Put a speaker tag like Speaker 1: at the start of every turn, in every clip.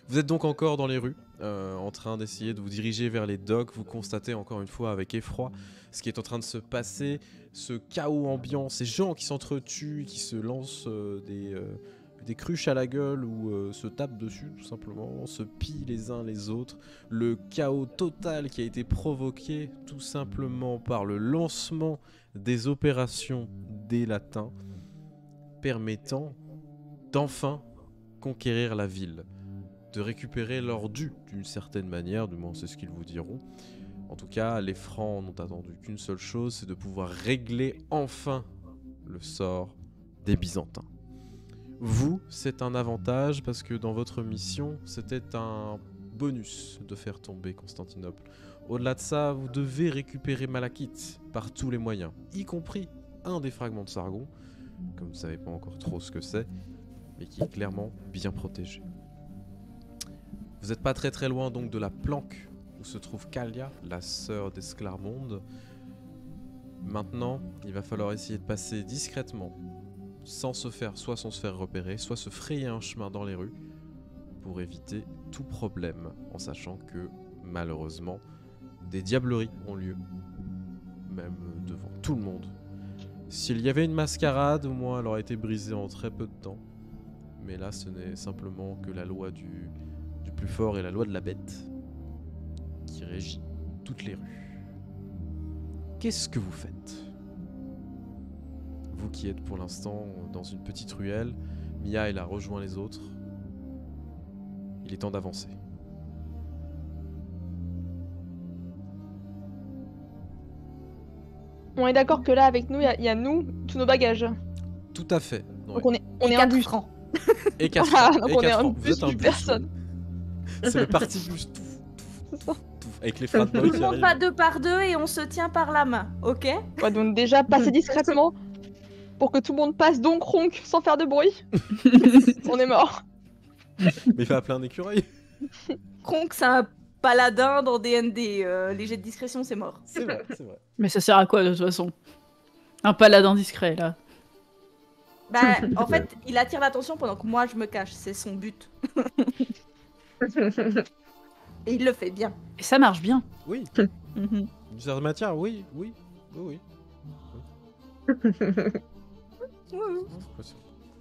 Speaker 1: Vous êtes donc encore dans les rues, en train d'essayer de vous diriger vers les docks. Vous constatez encore une fois avec effroi ce qui est en train de se passer, ce chaos ambiant, ces gens qui s'entretuent, qui se lancent des cruches à la gueule ou se tapent dessus tout simplement, se pillent les uns les autres. Le chaos total qui a été provoqué tout simplement par le lancement des opérations des Latins permettant d'enfin conquérir la ville, de récupérer leur dû d'une certaine manière, du moins c'est ce qu'ils vous diront. En tout cas, les Francs n'ont attendu qu'une seule chose, c'est de pouvoir régler enfin le sort des Byzantins. Vous, c'est un avantage parce que dans votre mission, c'était un bonus de faire tomber Constantinople. Au-delà de ça, vous devez récupérer Malachite par tous les moyens, y compris un des fragments de Sargon, comme vous ne savez pas encore trop ce que c'est, mais qui est clairement bien protégé. Vous n'êtes pas très loin donc de la planque où se trouve Kalia, la sœur d'Esclarmonde. Maintenant, il va falloir essayer de passer discrètement, sans se faire repérer, soit se frayer un chemin dans les rues pour éviter tout problème, en sachant que malheureusement, des diableries ont lieu, même devant tout le monde. S'il y avait une mascarade, au moins elle aurait été brisée en très peu de temps. Mais là, ce n'est simplement que la loi du plus fort et la loi de la bête qui régit toutes les rues. Qu'est-ce que vous faites? Vous qui êtes pour l'instant dans une petite ruelle, Mia elle a rejoint les autres. Il est temps d'avancer.
Speaker 2: On est d'accord que là, avec nous, il y a nous, tous nos bagages.
Speaker 1: Tout à fait.
Speaker 2: Donc on est un bus.
Speaker 3: francs.
Speaker 1: Et 4
Speaker 2: Ah,
Speaker 1: francs.
Speaker 2: donc
Speaker 1: Et
Speaker 2: on est
Speaker 1: 4
Speaker 2: un
Speaker 1: francs. Vous
Speaker 2: bus
Speaker 1: êtes un
Speaker 2: plus
Speaker 1: bus,
Speaker 2: personne.
Speaker 1: C'est le parti bus. Tout. Avec les frères de
Speaker 3: Tout
Speaker 1: boy
Speaker 3: le
Speaker 1: qui
Speaker 3: monde
Speaker 1: arrivent.
Speaker 3: va 2 par 2 et on se tient par la main, ok?
Speaker 2: Ouais, donc déjà, passer discrètement pour que tout le monde passe donc ronk sans faire de bruit. On est mort.
Speaker 1: Mais il va appeler un écureuil.
Speaker 3: Kronk, c'est un paladin dans D&D. Les jets de discrétion, c'est mort.
Speaker 1: C'est vrai, c'est vrai.
Speaker 4: Mais ça sert à quoi de toute façon? Un paladin discret là.
Speaker 3: Bah, en fait, il attire l'attention pendant que moi je me cache. C'est son but. Et il le fait bien.
Speaker 4: Et ça marche bien.
Speaker 1: Oui.
Speaker 3: Mhm.
Speaker 1: D'une certaine matière, oui.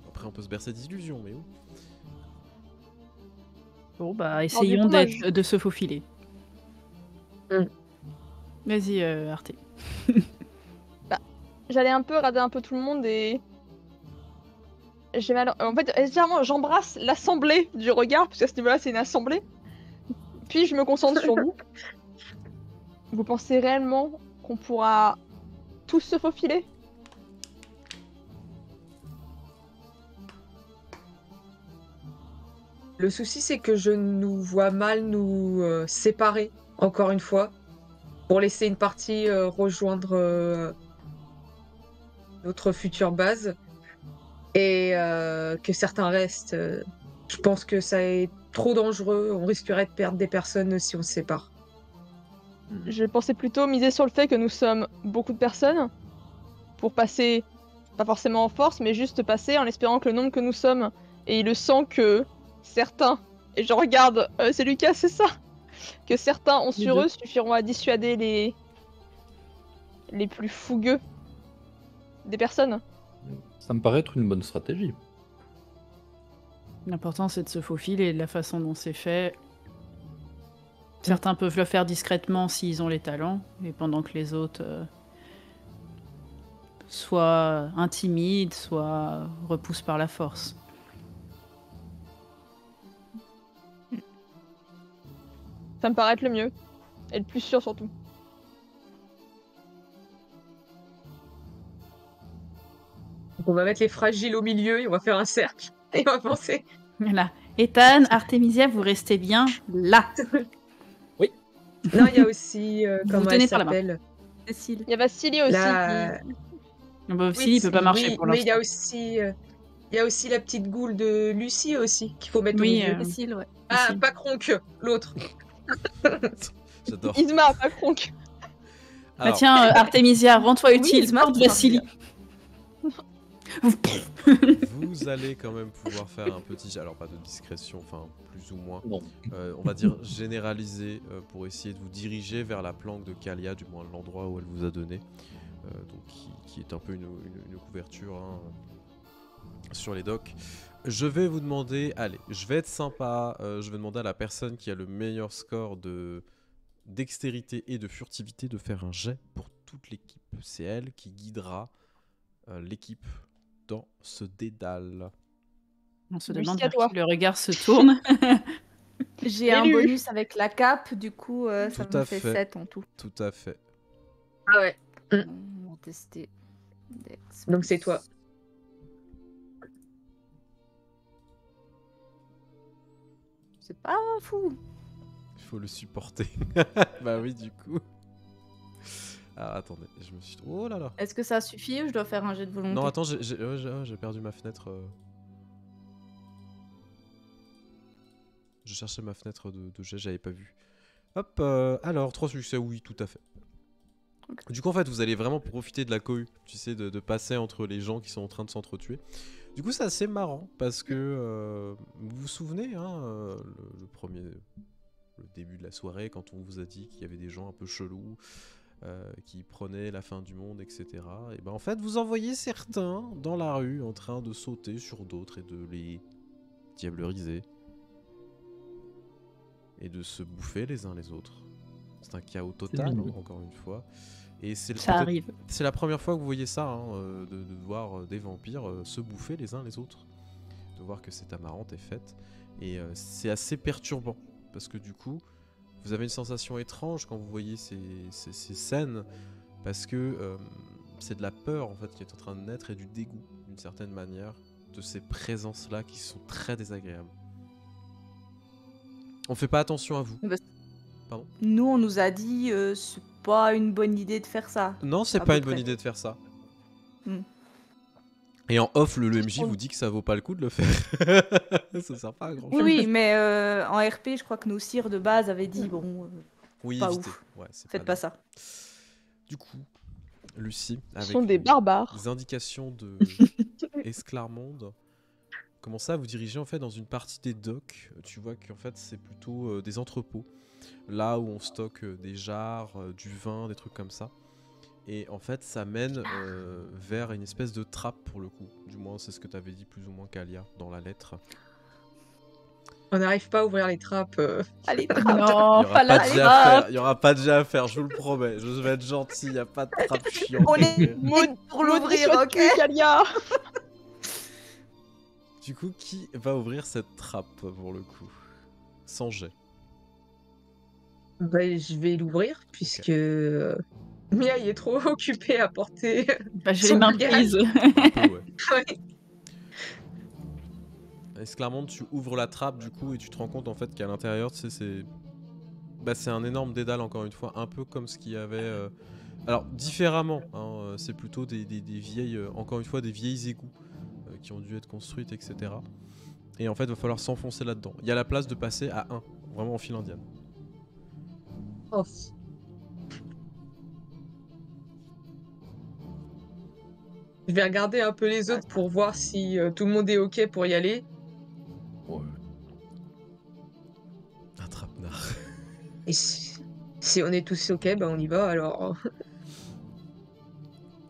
Speaker 1: Après, on peut se bercer d'illusions, mais oui.
Speaker 4: Bon bah essayons de se faufiler.
Speaker 5: Mm.
Speaker 4: Vas-y Arte.
Speaker 2: J'allais un peu rader un peu tout le monde et... J'ai mal... En fait, légèrement, j'embrasse l'assemblée du regard, parce qu'à ce niveau-là, c'est une assemblée. Puis je me concentre sur vous. Vous pensez réellement qu'on pourra tous se faufiler?
Speaker 5: Le souci, c'est que je nous vois mal nous séparer, encore une fois, pour laisser une partie rejoindre notre future base, et que certains restent. Je pense que ça est trop dangereux, on risquerait de perdre des personnes si on se sépare.
Speaker 2: Je pensais plutôt miser sur le fait que nous sommes beaucoup de personnes, pour passer, pas forcément en force, mais juste passer en espérant que le nombre que nous sommes, et il le sent que certains, et je regarde, c'est Lucas, c'est ça, que certains ont sur eux suffiront à dissuader les plus fougueux des personnes.
Speaker 6: Ça me paraît être une bonne stratégie.
Speaker 4: L'important c'est de se faufiler de la façon dont c'est fait. Certains peuvent le faire discrètement s'ils ont les talents, et pendant que les autres soit intimident, soit repoussent par la force.
Speaker 2: Ça me paraît être le mieux, et le plus sûr surtout.
Speaker 5: Donc on va mettre les fragiles au milieu et on va faire un cercle et on va penser.
Speaker 4: Voilà. Ethan, Artemisia, vous restez bien là.
Speaker 5: Non, il y a aussi comment
Speaker 4: tenez
Speaker 5: elle
Speaker 4: par la main.
Speaker 5: s'appelle
Speaker 3: Cécile.
Speaker 2: Il y a Vassili aussi.
Speaker 5: La...
Speaker 4: Bah, Vassili, il peut pas marcher pour
Speaker 5: mais
Speaker 4: l'instant.
Speaker 5: il y a aussi la petite goule de Lucie aussi qu'il faut mettre au
Speaker 4: Oui,
Speaker 5: milieu.
Speaker 3: Cécile, ouais.
Speaker 5: Ah,
Speaker 4: Lucie.
Speaker 5: pas Kronk, l'autre.
Speaker 1: J'adore.
Speaker 2: Isma, pas Kronk.
Speaker 4: Bah tiens, Artemisia, rends-toi utile,
Speaker 3: Isma,
Speaker 4: porte
Speaker 3: tu
Speaker 4: Vassili.
Speaker 1: Vous allez quand même pouvoir faire un petit jet, alors pas de discrétion, enfin plus ou moins,
Speaker 6: Non.
Speaker 1: on va dire généralisé pour essayer de vous diriger vers la planque de Kalia, du moins l'endroit où elle vous a donné, donc qui est un peu une couverture hein, sur les docks. Je vais vous demander, allez, je vais être sympa, je vais demander à la personne qui a le meilleur score de dextérité et de furtivité de faire un jet pour toute l'équipe. C'est elle qui guidera l'équipe dans ce dédale.
Speaker 4: On se
Speaker 2: Lucie,
Speaker 4: demande
Speaker 2: à
Speaker 4: vers
Speaker 2: toi.
Speaker 4: qui le regard se tourne.
Speaker 3: J'ai un
Speaker 2: Élu.
Speaker 3: bonus avec la cape, du coup, ça
Speaker 1: Tout
Speaker 3: me
Speaker 1: à
Speaker 3: fait
Speaker 1: fait.
Speaker 3: 7 en tout.
Speaker 1: Tout à fait.
Speaker 5: Ah ouais.
Speaker 3: On va tester. Dex
Speaker 5: Donc
Speaker 3: plus-
Speaker 5: c'est toi.
Speaker 3: C'est pas fou.
Speaker 1: Il faut le supporter. Bah oui, du coup. Ah, attendez, je me suis... Oh là là.
Speaker 3: Est-ce que ça suffit ou je dois faire un jet de volonté?
Speaker 1: Non, attends, j'ai perdu ma fenêtre. Je cherchais ma fenêtre de jet, j'avais pas vu. Hop, alors, 3 succès, oui, tout à fait.
Speaker 3: Ok.
Speaker 1: Du coup, en fait, vous allez vraiment profiter de la cohue, tu sais, de passer entre les gens qui sont en train de s'entretuer. Du coup, c'est assez marrant, parce que vous vous souvenez, hein, le début de la soirée, quand on vous a dit qu'il y avait des gens un peu chelous, qui prenaient la fin du monde, etc. Et ben en fait, vous en voyez certains dans la rue en train de sauter sur d'autres et de les diableriser. Et de se bouffer les uns les autres. C'est un chaos total,
Speaker 6: mignon.
Speaker 1: encore une fois. Et c'est
Speaker 4: Ça
Speaker 1: peut-être-
Speaker 4: arrive.
Speaker 1: c'est la première fois que vous voyez ça, hein, de voir des vampires se bouffer les uns les autres. De voir que cette amarante est faite. Et c'est assez perturbant. Parce que du coup, vous avez une sensation étrange quand vous voyez ces scènes. Parce que c'est de la peur en fait qui est en train de naître et du dégoût d'une certaine manière. De ces présences-là qui sont très désagréables. On fait pas attention à vous.
Speaker 3: Nous, on nous a dit c'est pas une bonne idée de faire ça.
Speaker 1: Non, c'est
Speaker 3: À
Speaker 1: pas
Speaker 3: peu
Speaker 1: une bonne
Speaker 3: près.
Speaker 1: idée de faire ça.
Speaker 3: Hmm.
Speaker 1: Et en off, le MJ vous dit que ça vaut pas le coup de le faire. Ça sert pas à grand chose.
Speaker 3: Oui, mais en RP, je crois que nos sires de base avaient dit bon,
Speaker 1: Oui,
Speaker 3: pas
Speaker 1: évitez.
Speaker 3: ouf.
Speaker 1: Ouais, c'est
Speaker 3: faites pas
Speaker 1: bien.
Speaker 3: ça.
Speaker 1: Du coup, Lucie,
Speaker 2: Ce
Speaker 1: avec
Speaker 2: sont des
Speaker 1: les
Speaker 2: barbares.
Speaker 1: indications de Esclarmonde, commence à vous diriger en fait dans une partie des docks. Tu vois qu'en fait c'est plutôt des entrepôts, là où on stocke des jarres, du vin, des trucs comme ça. Et en fait ça mène vers une espèce de trappe pour le coup. Du moins c'est ce que t'avais dit plus ou moins Kalia dans la lettre.
Speaker 5: On n'arrive pas à ouvrir les trappes.
Speaker 3: Allez,
Speaker 1: Il
Speaker 4: Non,
Speaker 1: y aura
Speaker 4: pas la
Speaker 1: pas de jet à
Speaker 4: trappe.
Speaker 1: faire, il y aura pas de jet à faire, je vous le promets. Je vais être gentil, il y a pas de trappe chiante.
Speaker 3: On est pour l'ouvrir, ok?
Speaker 2: Kalia.
Speaker 1: Du coup, qui va ouvrir cette trappe pour le coup? Sans jet.
Speaker 5: Bah, je vais l'ouvrir puisque Mia il est trop occupée à porter.
Speaker 4: Bah, j'ai
Speaker 5: Son
Speaker 4: les mains
Speaker 5: bagage.
Speaker 4: prises.
Speaker 1: Un peu, ouais.
Speaker 5: Ouais.
Speaker 1: Esclarmonde, tu ouvres la trappe du coup et tu te rends compte en fait qu'à l'intérieur, tu sais, c'est un énorme dédale encore une fois, un peu comme ce qu'il y avait. Alors différemment, hein, c'est plutôt des vieilles, encore une fois, des vieilles égouts qui ont dû être construites, etc. Et en fait, il va falloir s'enfoncer là-dedans. Il y a la place de passer à 1, vraiment en file indienne.
Speaker 5: Oh. Je vais regarder un peu les autres pour voir si tout le monde est ok pour y aller.
Speaker 6: Ouais.
Speaker 1: Un trapenard.
Speaker 5: Et si on est tous ok, bah on y va alors.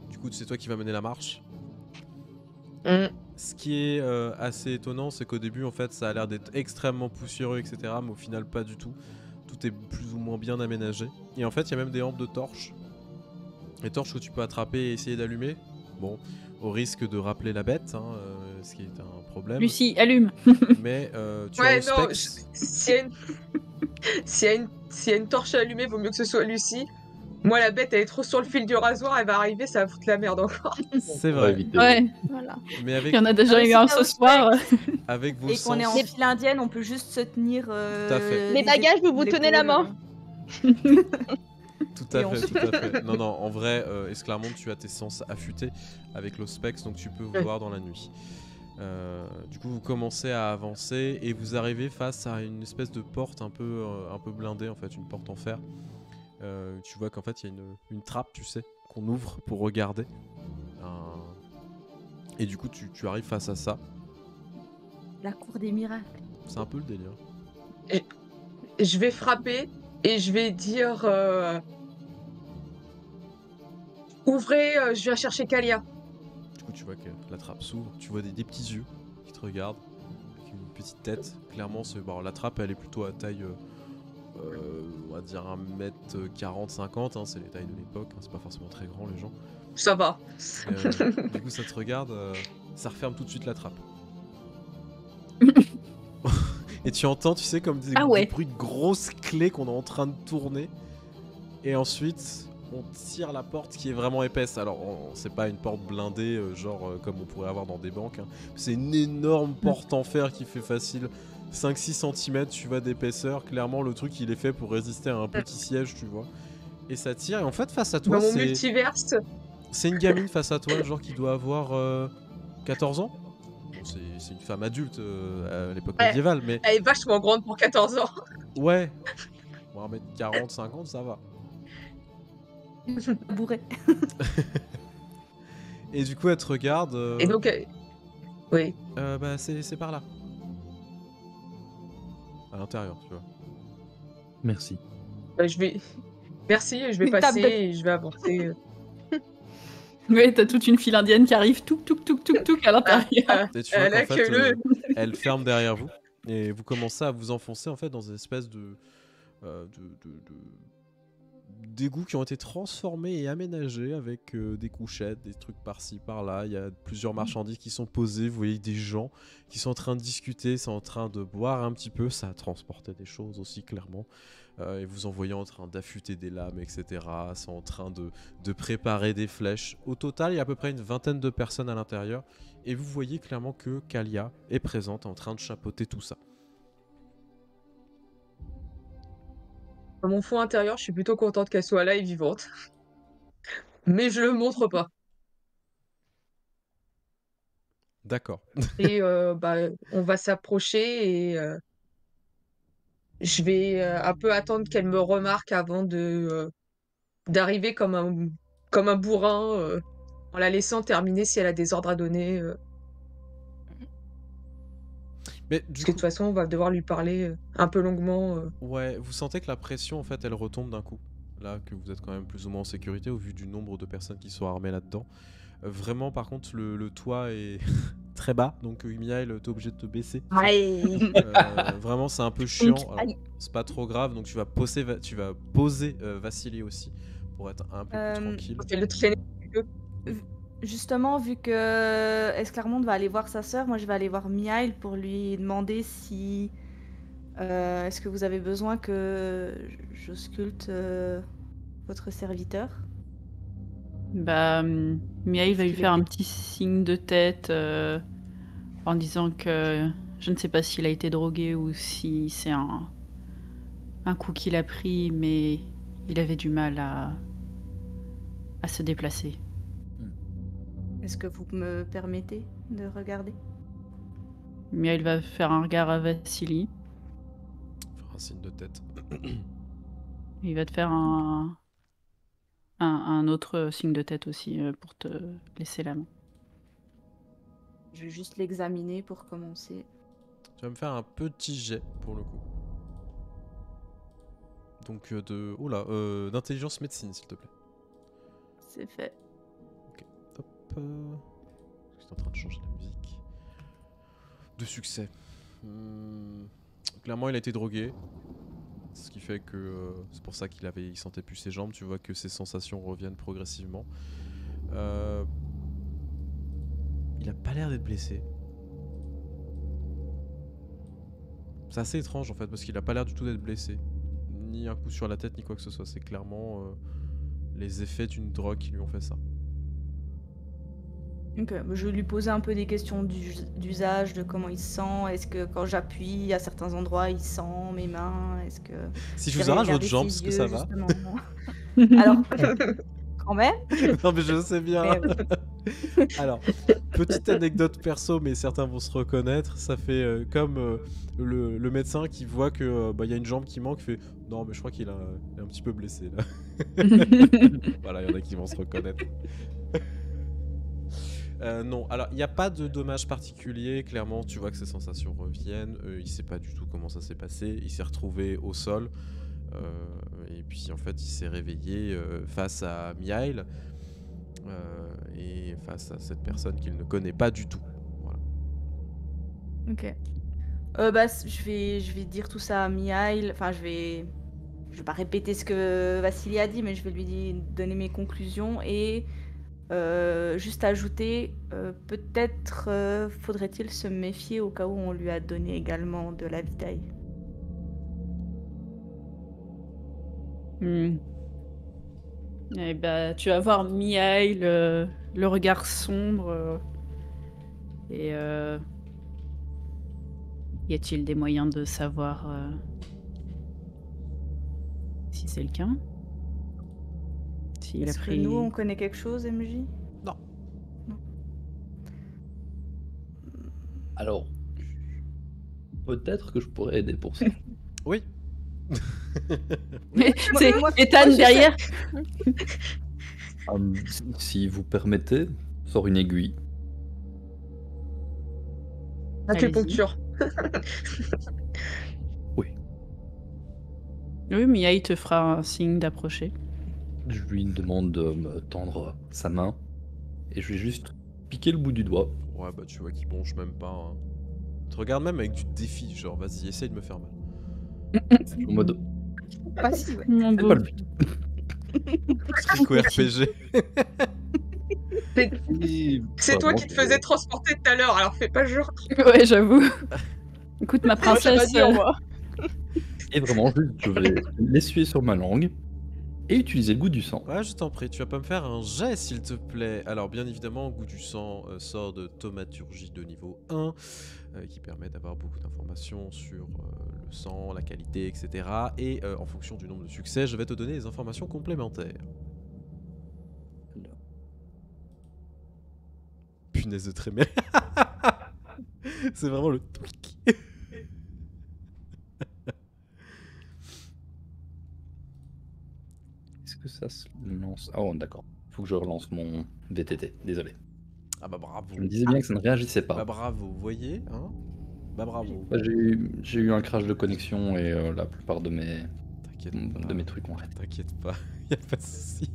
Speaker 1: Du coup, c'est toi qui vas mener la marche.
Speaker 5: Mm.
Speaker 1: Ce qui est assez étonnant, c'est qu'au début, en fait, ça a l'air d'être extrêmement poussiéreux, etc. Mais au final, pas du tout. Tout est plus ou moins bien aménagé. Et en fait, il y a même des lampes de torches. Les torches que tu peux attraper et essayer d'allumer. Bon, au risque de rappeler la bête, hein, ce qui est un problème.
Speaker 4: Lucie, allume.
Speaker 1: Mais tu
Speaker 5: Ouais,
Speaker 1: as
Speaker 5: non,
Speaker 1: au specs.
Speaker 5: s'il y a s'il y a une torche à allumer, vaut mieux que ce soit Lucie. Moi, la bête, elle est trop sur le fil du rasoir, elle va arriver, ça va foutre la merde encore.
Speaker 1: C'est
Speaker 6: On va
Speaker 1: vrai.
Speaker 6: éviter.
Speaker 4: Ouais,
Speaker 3: Voilà.
Speaker 1: Mais
Speaker 4: il
Speaker 1: avec,
Speaker 4: y en a déjà eu
Speaker 3: c'est
Speaker 4: un
Speaker 3: pas
Speaker 4: ce
Speaker 3: au
Speaker 4: soir.
Speaker 1: avec vos
Speaker 3: Et qu'on est en
Speaker 1: sens.
Speaker 3: file indienne, on peut juste se tenir.
Speaker 1: Tout à fait.
Speaker 2: Les bagages, vous tenez la main.
Speaker 1: Tout à
Speaker 3: Et on
Speaker 1: fait,
Speaker 3: se-
Speaker 1: tout à fait. Non, non, en vrai, Esclarmonde, tu as tes sens affûtés avec l'Ospex, donc tu peux voir dans la nuit. Du coup, vous commencez à avancer et vous arrivez face à une espèce de porte un peu blindée, en fait, une porte en fer. Tu vois qu'en fait, il y a une trappe, tu sais, qu'on ouvre pour regarder. Et du coup, tu arrives face à ça.
Speaker 3: La cour des miracles.
Speaker 1: C'est un peu le délire.
Speaker 5: Je vais frapper et je vais dire ouvrez, je viens chercher Kalia.
Speaker 1: Du coup, tu vois que la trappe s'ouvre. Tu vois des petits yeux qui te regardent. Avec une petite tête. Clairement, la trappe, elle est plutôt à taille... on va dire 1m40-50, hein, c'est les tailles de l'époque, hein, c'est pas forcément très grand les gens.
Speaker 5: Ça va.
Speaker 1: Du coup ça te regarde, ça referme tout de suite la trappe. Et tu entends, tu sais, comme des bruits de grosses clés qu'on est en train de tourner. Et ensuite, on tire la porte qui est vraiment épaisse. Alors, c'est pas une porte blindée, comme on pourrait avoir dans des banques. Hein. C'est une énorme porte en fer qui fait facile 5-6 cm, tu vois, d'épaisseur. Clairement, le truc, il est fait pour résister à un petit siège, tu vois. Et ça tire. Et en fait, face à toi,
Speaker 5: Dans mon multiverse.
Speaker 1: c'est une gamine face à toi, genre qui doit avoir 14 ans. Bon, c'est une femme adulte à l'époque médiévale, mais...
Speaker 5: Elle est vachement grande pour 14 ans.
Speaker 1: Ouais. Bon, 1m40, 50, ça va.
Speaker 3: Bourré.
Speaker 1: Et du coup, elle te regarde.
Speaker 5: Et donc, oui.
Speaker 1: Bah, c'est par là. À l'intérieur, tu vois.
Speaker 6: Merci.
Speaker 5: Je vais... Merci, je vais passer et je vais avancer.
Speaker 4: Oui, t'as toute une file indienne qui arrive touk à l'intérieur.
Speaker 1: Et tu vois qu'en fait, elle ferme derrière vous. Et vous commencez à vous enfoncer en fait dans une espèce d'égouts qui ont été transformés et aménagés avec des couchettes, des trucs par-ci, par-là. Il y a plusieurs marchandises qui sont posées. Vous voyez des gens qui sont en train de discuter, sont en train de boire un petit peu. Ça a transporté des choses aussi, clairement. Et vous en voyez en train d'affûter des lames, etc. C'est en train de préparer des flèches. Au total, il y a à peu près une vingtaine de personnes à l'intérieur. Et vous voyez clairement que Kalia est présente en train de chapeauter tout ça.
Speaker 5: Dans mon fond intérieur, je suis plutôt contente qu'elle soit là et vivante. Mais je le montre pas.
Speaker 1: D'accord.
Speaker 5: Et on va s'approcher et je vais un peu attendre qu'elle me remarque avant d'arriver comme un bourrin en la laissant terminer si elle a des ordres à donner.
Speaker 1: Mais
Speaker 5: Parce que de toute façon, on va devoir lui parler un peu longuement.
Speaker 1: Ouais, vous sentez que la pression, en fait, elle retombe d'un coup. Là, que vous êtes quand même plus ou moins en sécurité au vu du nombre de personnes qui sont armées là-dedans. Vraiment, par contre, le toit est très bas, donc Miaël, t'es obligé de te baisser. Vraiment, c'est un peu chiant. Alors, c'est pas trop grave, donc tu vas poser Vassili aussi pour être un peu plus tranquille.
Speaker 5: On fait le traîner.
Speaker 3: Justement, vu que Esclarmonde va aller voir sa sœur, moi je vais aller voir Miaël pour lui demander si... est-ce que vous avez besoin que j'ausculte votre serviteur?
Speaker 4: Bah, Miaël va lui faire un petit signe de tête en disant que je ne sais pas s'il a été drogué ou si c'est un coup qu'il a pris, mais il avait du mal à se déplacer.
Speaker 3: Est-ce que vous me permettez de regarder?
Speaker 4: Miaël va faire un regard à Vassili.
Speaker 1: Faire un signe de tête.
Speaker 4: Il va te faire un autre signe de tête aussi pour te laisser la main.
Speaker 3: Je vais juste l'examiner pour commencer.
Speaker 1: Tu vas me faire un petit jet pour le coup. Donc d'intelligence médecine, s'il te plaît.
Speaker 3: C'est fait.
Speaker 1: Ok, hop. J'étais en train de changer la musique. De succès. Clairement, il a été drogué. Ce qui fait que c'est pour ça il sentait plus ses jambes. Tu vois que ses sensations reviennent progressivement. Il a pas l'air d'être blessé. C'est assez étrange en fait parce qu'il a pas l'air du tout d'être blessé. Ni un coup sur la tête ni quoi que ce soit. C'est clairement les effets d'une drogue qui lui ont fait ça.
Speaker 3: Ok, je vais lui poser un peu des questions d'usage, de comment il se sent. Est-ce que quand j'appuie à certains endroits, il sent mes mains? Est-ce que
Speaker 1: si je vous arrache votre jambe, est-ce que ça va?
Speaker 3: Alors, quand même.
Speaker 1: Non mais je sais bien. Alors, petite anecdote perso, mais certains vont se reconnaître. Ça fait comme le médecin qui voit que y a une jambe qui manque, fait non mais je crois qu'il est un petit peu blessé là. Voilà, il y en a qui vont se reconnaître. Non, alors il n'y a pas de dommage particulier. Clairement, tu vois que ses sensations reviennent. Il sait pas du tout comment ça s'est passé. Il s'est retrouvé au sol. Et puis en fait, il s'est réveillé face à Mihail et face à cette personne qu'il ne connaît pas du tout. Voilà.
Speaker 3: Ok. Je vais dire tout ça à Mihail. Enfin, je vais pas répéter ce que Vassili a dit, mais je vais lui donner mes conclusions et juste ajouter, peut-être faudrait-il se méfier au cas où on lui a donné également de la vitaille.
Speaker 4: Eh bah, tu vas voir Mihail, le regard sombre. Et y a-t-il des moyens de savoir si c'est le cas? S'il a
Speaker 3: Est-ce
Speaker 4: pris...
Speaker 3: que nous, on connaît quelque chose, MJ?
Speaker 1: Non.
Speaker 6: Alors, peut-être que je pourrais aider pour ça.
Speaker 1: Oui.
Speaker 4: C'est
Speaker 2: moi,
Speaker 4: Ethan
Speaker 2: je sais.
Speaker 4: derrière.
Speaker 6: Si vous permettez, sort une aiguille.
Speaker 5: Acupuncture.
Speaker 6: Oui.
Speaker 4: Oui, Mihail te fera un signe d'approcher.
Speaker 6: Je lui demande de me tendre sa main et je vais juste piquer le bout du doigt.
Speaker 1: Ouais, bah tu vois qu'il bronche même pas. Hein. Tu regardes même avec du défi, genre vas-y, essaye de me faire mal.
Speaker 6: En mode,
Speaker 2: Pas si, ouais.
Speaker 4: Mon
Speaker 6: c'est
Speaker 4: beau.
Speaker 6: pas le but.
Speaker 1: Trico RPG.
Speaker 5: C'est toi qui te faisais transporter tout à l'heure, alors fais pas genre.
Speaker 4: Ouais, j'avoue. Écoute, ma
Speaker 2: Moi, j'ai pas
Speaker 4: princesse.
Speaker 2: dit au revoir.
Speaker 6: Et vraiment, je vais l'essuyer sur ma langue et utiliser le goût du sang.
Speaker 1: Ouais, je t'en prie, tu vas pas me faire un jet s'il te plaît. Alors, bien évidemment, goût du sang sort de thaumaturgie de niveau 1 qui permet d'avoir beaucoup d'informations sur le sang, la qualité, etc. Et en fonction du nombre de succès, je vais te donner des informations complémentaires. Punaise de trémé. C'est vraiment le tweak.
Speaker 6: Est-ce que ça se lance? Oh, d'accord. Faut que je relance mon VTT. Désolé.
Speaker 1: Ah bah bravo.
Speaker 6: Je me disais bien que ça ne réagissait
Speaker 1: Bah
Speaker 6: pas.
Speaker 1: bravo, vous voyez, hein? Bah bravo.
Speaker 6: Bah, j'ai eu un crash de connexion et la plupart de mes
Speaker 1: T'inquiète pas.
Speaker 6: trucs ont arrêté.
Speaker 1: T'inquiète pas, y a pas de souci.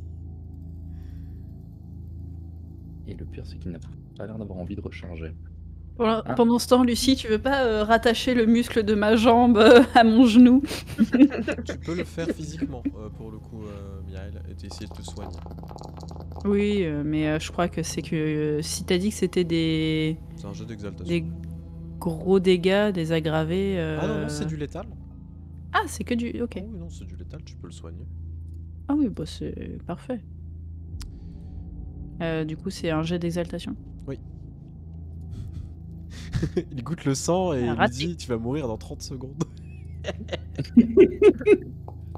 Speaker 6: Et le pire, c'est qu'il n'a pas l'air d'avoir envie de recharger.
Speaker 4: Pendant ce temps, Lucie, tu veux pas rattacher le muscle de ma jambe à mon genou?
Speaker 1: Tu peux le faire physiquement, pour le coup, Mihail, et essayer de te soigner.
Speaker 4: Oui, mais je crois que c'est que si t'as dit que c'était des
Speaker 1: C'est un jeu d'exaltation.
Speaker 4: des gros dégâts, des aggravés.
Speaker 1: Ah non, non, c'est du létal.
Speaker 4: Ah, c'est que du. Ok.
Speaker 1: Oh oui, non, c'est du létal, tu peux le soigner.
Speaker 4: Ah oui, bah c'est parfait. Du coup, c'est un jet d'exaltation.
Speaker 1: Oui. Il goûte le sang et il lui
Speaker 4: Raté.
Speaker 1: dit tu vas mourir dans 30 secondes.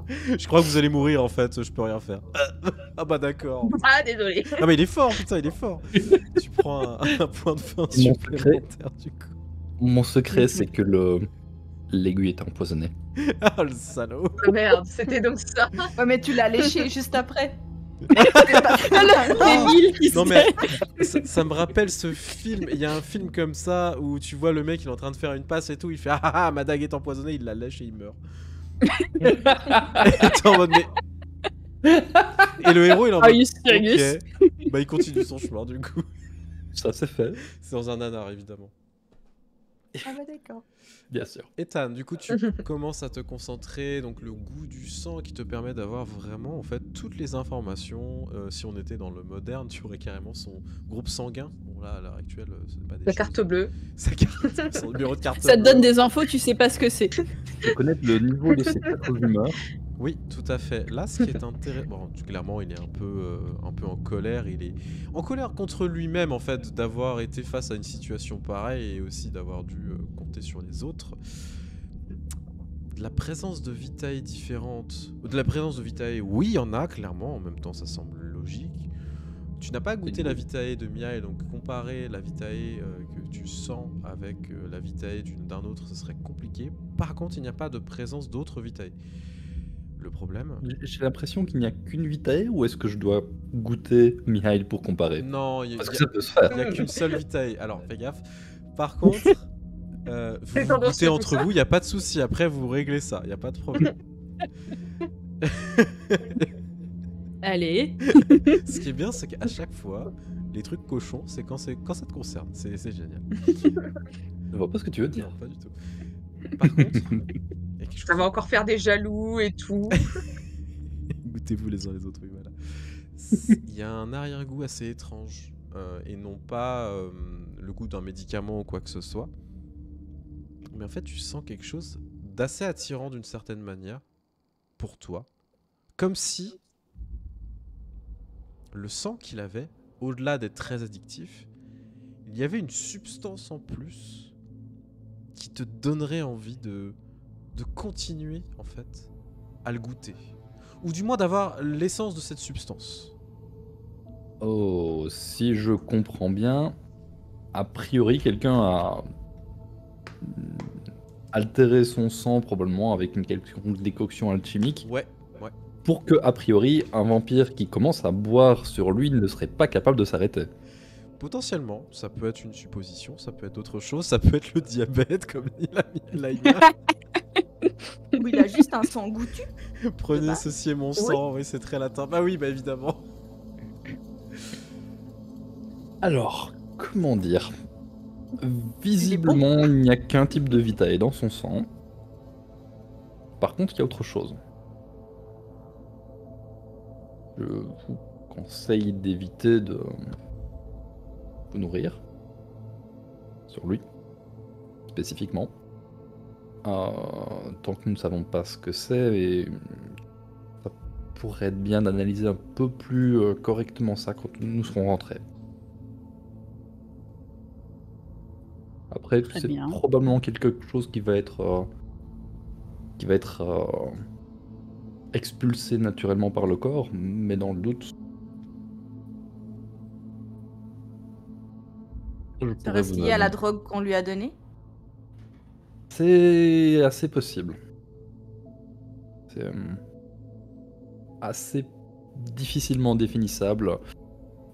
Speaker 1: Je crois que vous allez mourir en fait, je peux rien faire. Ah bah d'accord.
Speaker 5: Ah, désolé.
Speaker 1: Ah mais il est fort, putain, il est fort. Tu prends un point de fin
Speaker 6: Mon secret.
Speaker 1: supplémentaire du coup.
Speaker 6: Mon secret, c'est que l'aiguille est empoisonnée.
Speaker 1: Ah le salaud.
Speaker 5: Ah, merde, c'était donc ça.
Speaker 3: Ouais, mais tu l'as léché juste après.
Speaker 1: Non mais ça me rappelle ce film, il y a un film comme ça où tu vois le mec il est en train de faire une passe et tout, il fait ah ah ma dague est empoisonnée, il la lèche et il meurt. Et t'es en mode mais... Et le héros il est en
Speaker 4: Are
Speaker 1: mode
Speaker 4: you serious?
Speaker 1: ok, bah il continue son chemin du coup.
Speaker 6: Ça, c'est fait,
Speaker 1: C'est dans un nanar évidemment.
Speaker 3: Ah bah d'accord.
Speaker 6: bien sûr.
Speaker 1: Ethan, du coup tu commences à te concentrer, donc le goût du sang qui te permet d'avoir vraiment en fait toutes les informations. Si on était dans le moderne, tu aurais carrément son groupe sanguin. Bon là à l'heure actuelle, c'est pas des
Speaker 5: La
Speaker 1: choses.
Speaker 5: carte bleue.
Speaker 1: Sa carte, son numéro de carte.
Speaker 4: Ça te
Speaker 1: bleue.
Speaker 4: donne des infos, tu sais pas ce que c'est.
Speaker 6: Je connaître le niveau de ses quatre humeurs.
Speaker 1: Oui, tout à fait. Là, ce qui est intéressant, bon, clairement, il est un peu en colère. Il est en colère contre lui-même, en fait, d'avoir été face à une situation pareille et aussi d'avoir dû compter sur les autres. De la présence de vitae différentes, de la présence de vitae, oui, il y en a clairement. En même temps, ça semble logique. Tu n'as pas goûté la vitae de Mihail, donc comparer la vitae que tu sens avec la vitae d'un autre, ce serait compliqué. Par contre, il n'y a pas de présence d'autres vitae. Le problème...
Speaker 6: J'ai l'impression qu'il n'y a qu'une vitae ou est-ce que je dois goûter Mihail pour comparer?
Speaker 1: Non,
Speaker 6: Parce que ça peut se faire.
Speaker 1: il y a qu'une seule vitae. Alors, fais gaffe. Par contre, vous
Speaker 5: C'est
Speaker 1: vous
Speaker 5: tendancieux
Speaker 1: goûtez
Speaker 5: tout
Speaker 1: entre
Speaker 5: ça.
Speaker 1: vous, il n'y a pas de souci. Après, vous réglez ça, il n'y a pas de problème.
Speaker 4: Allez.
Speaker 1: Ce qui est bien, c'est qu'à chaque fois, les trucs cochons, c'est quand ça te concerne. C'est génial.
Speaker 6: Je vois pas ce que tu veux dire.
Speaker 1: Non, pas du tout. Par contre, il y a quelque chose...
Speaker 5: Ça va encore faire des jaloux et tout.
Speaker 1: Goûtez-vous les uns les autres, oui, voilà. Il y a un arrière-goût assez étrange, et non pas le goût d'un médicament ou quoi que ce soit. Mais en fait, tu sens quelque chose d'assez attirant d'une certaine manière pour toi. Comme si le sang qu'il avait, au-delà d'être très addictif, il y avait une substance en plus qui te donnerait envie de continuer, en fait, à le goûter. Ou du moins d'avoir l'essence de cette substance.
Speaker 6: Oh, si je comprends bien, a priori, quelqu'un a altéré son sang probablement avec une quelconque décoction alchimique
Speaker 1: Ouais.
Speaker 6: pour que, a priori, un vampire qui commence à boire sur lui ne serait pas capable de s'arrêter.
Speaker 1: Potentiellement, ça peut être une supposition, ça peut être autre chose, ça peut être le diabète, comme dit Laïna.
Speaker 3: Ou il a juste un sang goûtu.
Speaker 1: Prenez
Speaker 3: Bah,
Speaker 1: ceci est mon sang, oui, c'est très latin. Bah oui, bah évidemment.
Speaker 6: Alors, comment dire? Visiblement, il n'y a qu'un type de vitae dans son sang. Par contre, il y a autre chose. Je vous conseille d'éviter de vous nourrir sur lui, spécifiquement. Tant que nous ne savons pas ce que c'est, et ça pourrait être bien d'analyser un peu plus correctement ça quand nous serons rentrés. Après,
Speaker 4: Très
Speaker 6: c'est
Speaker 4: bien.
Speaker 6: probablement quelque chose qui va être expulsé naturellement par le corps, mais dans le doute, je
Speaker 3: Ça
Speaker 6: pourrais
Speaker 3: reste
Speaker 6: vous
Speaker 3: lié à la
Speaker 6: donner.
Speaker 3: drogue qu'on lui a donnée.
Speaker 6: C'est assez possible. C'est assez difficilement définissable,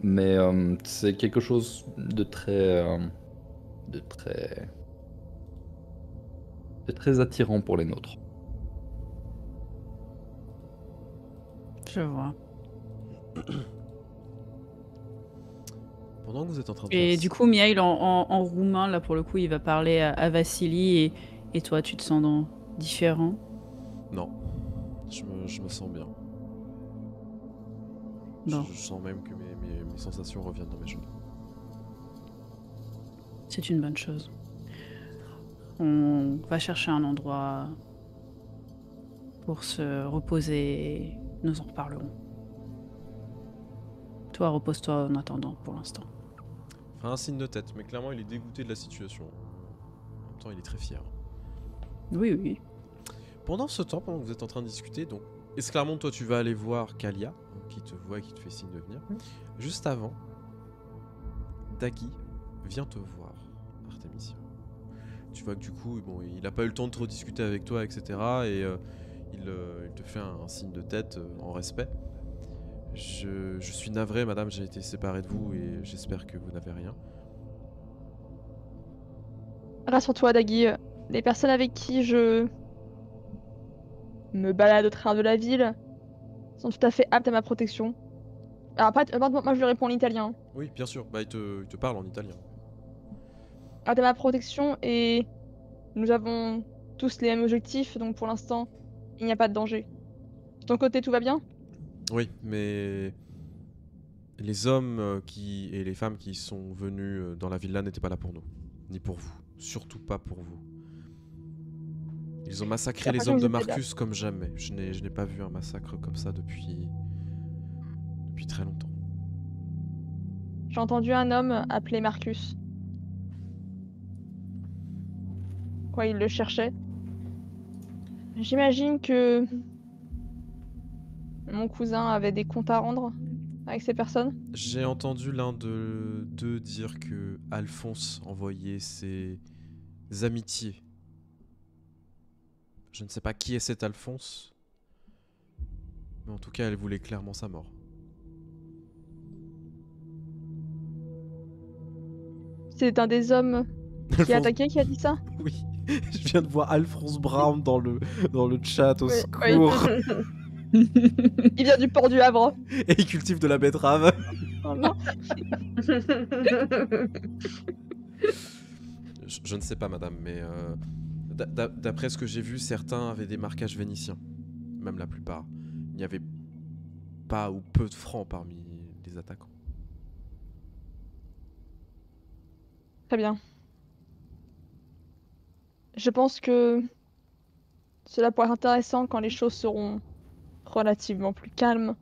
Speaker 6: mais c'est quelque chose de très attirant pour les nôtres.
Speaker 4: Je vois.
Speaker 1: Pendant que vous êtes en train de
Speaker 4: Et
Speaker 1: faire
Speaker 4: du
Speaker 1: ça-
Speaker 4: coup, Mihail, en roumain, là, pour le coup, il va parler à Vassili, et toi, tu te sens différent?
Speaker 1: Non, je me sens bien.
Speaker 4: Bon,
Speaker 1: Je sens même que mes sensations reviennent dans mes jambes.
Speaker 4: c'est une bonne chose. On va chercher un endroit pour se reposer, et nous en reparlerons. Toi, repose-toi en attendant, pour l'instant.
Speaker 1: Enfin, un signe de tête, mais clairement, il est dégoûté de la situation. En même temps, il est très fier.
Speaker 4: Oui, oui.
Speaker 1: Pendant ce temps, pendant que vous êtes en train de discuter, donc, Esclarmonde, toi, tu vas aller voir Kalia, qui te voit et qui te fait signe de venir. Juste avant, Dagui vient te voir, Artemisia. Tu vois que du coup, bon, il a pas eu le temps de trop discuter avec toi, etc. Et il te fait un signe de tête en respect. Je suis navré, madame, j'ai été séparé de vous et j'espère que vous n'avez rien.
Speaker 2: Rassure-toi, Dagui. Les personnes avec qui je me balade au travers de la ville sont tout à fait aptes à ma protection. Alors après, moi je lui réponds en italien.
Speaker 1: Oui, bien sûr, bah, il te parle en italien.
Speaker 2: Aptes à ma protection et nous avons tous les mêmes objectifs, donc pour l'instant, il n'y a pas de danger. De ton côté, tout va bien?
Speaker 1: Oui, mais les hommes et les femmes qui sont venus dans la villa n'étaient pas là pour nous, ni pour vous, surtout pas pour vous. Ils ont massacré
Speaker 2: J'ai
Speaker 1: les
Speaker 2: l'impression
Speaker 1: hommes
Speaker 2: que
Speaker 1: de
Speaker 2: vous étiez là.
Speaker 1: Marcus comme jamais. Je n'ai pas vu un massacre comme ça depuis très longtemps.
Speaker 2: J'ai entendu un homme appelé Marcus. Quoi, il le cherchait? J'imagine que mon cousin avait des comptes à rendre avec ces personnes.
Speaker 1: J'ai entendu l'un d'eux dire que Alphonse envoyait ses amitiés. Je ne sais pas qui est cet Alphonse, Mais en tout cas, elle voulait clairement sa mort.
Speaker 2: C'est un des hommes qui a attaqué qui a dit ça?
Speaker 1: Oui, je viens de voir Alphonse Brown dans le chat, au
Speaker 2: Oui,
Speaker 1: secours.
Speaker 2: Il vient du port du Havre.
Speaker 1: Et il cultive de la betterave.
Speaker 2: Oh non.
Speaker 1: Je ne sais pas, madame, mais d'après ce que j'ai vu, certains avaient des marquages vénitiens. Même la plupart. Il n'y avait pas ou peu de francs parmi les attaquants.
Speaker 2: Très bien. Je pense que cela pourrait être intéressant quand les choses seront relativement plus calmes.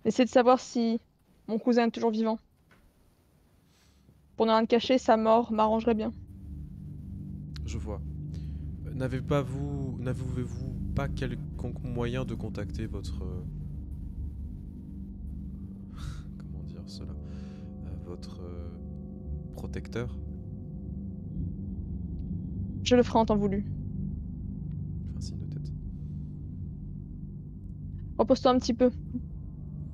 Speaker 2: Essayer de savoir si mon cousin est toujours vivant. Pour ne rien te cacher, sa mort m'arrangerait bien.
Speaker 1: Je vois. N'avez-vous pas quelconque moyen de contacter votre... comment dire cela votre protecteur?
Speaker 2: Je le ferai en temps voulu.
Speaker 1: Je fais un signe de tête.
Speaker 2: Repose-toi un petit peu.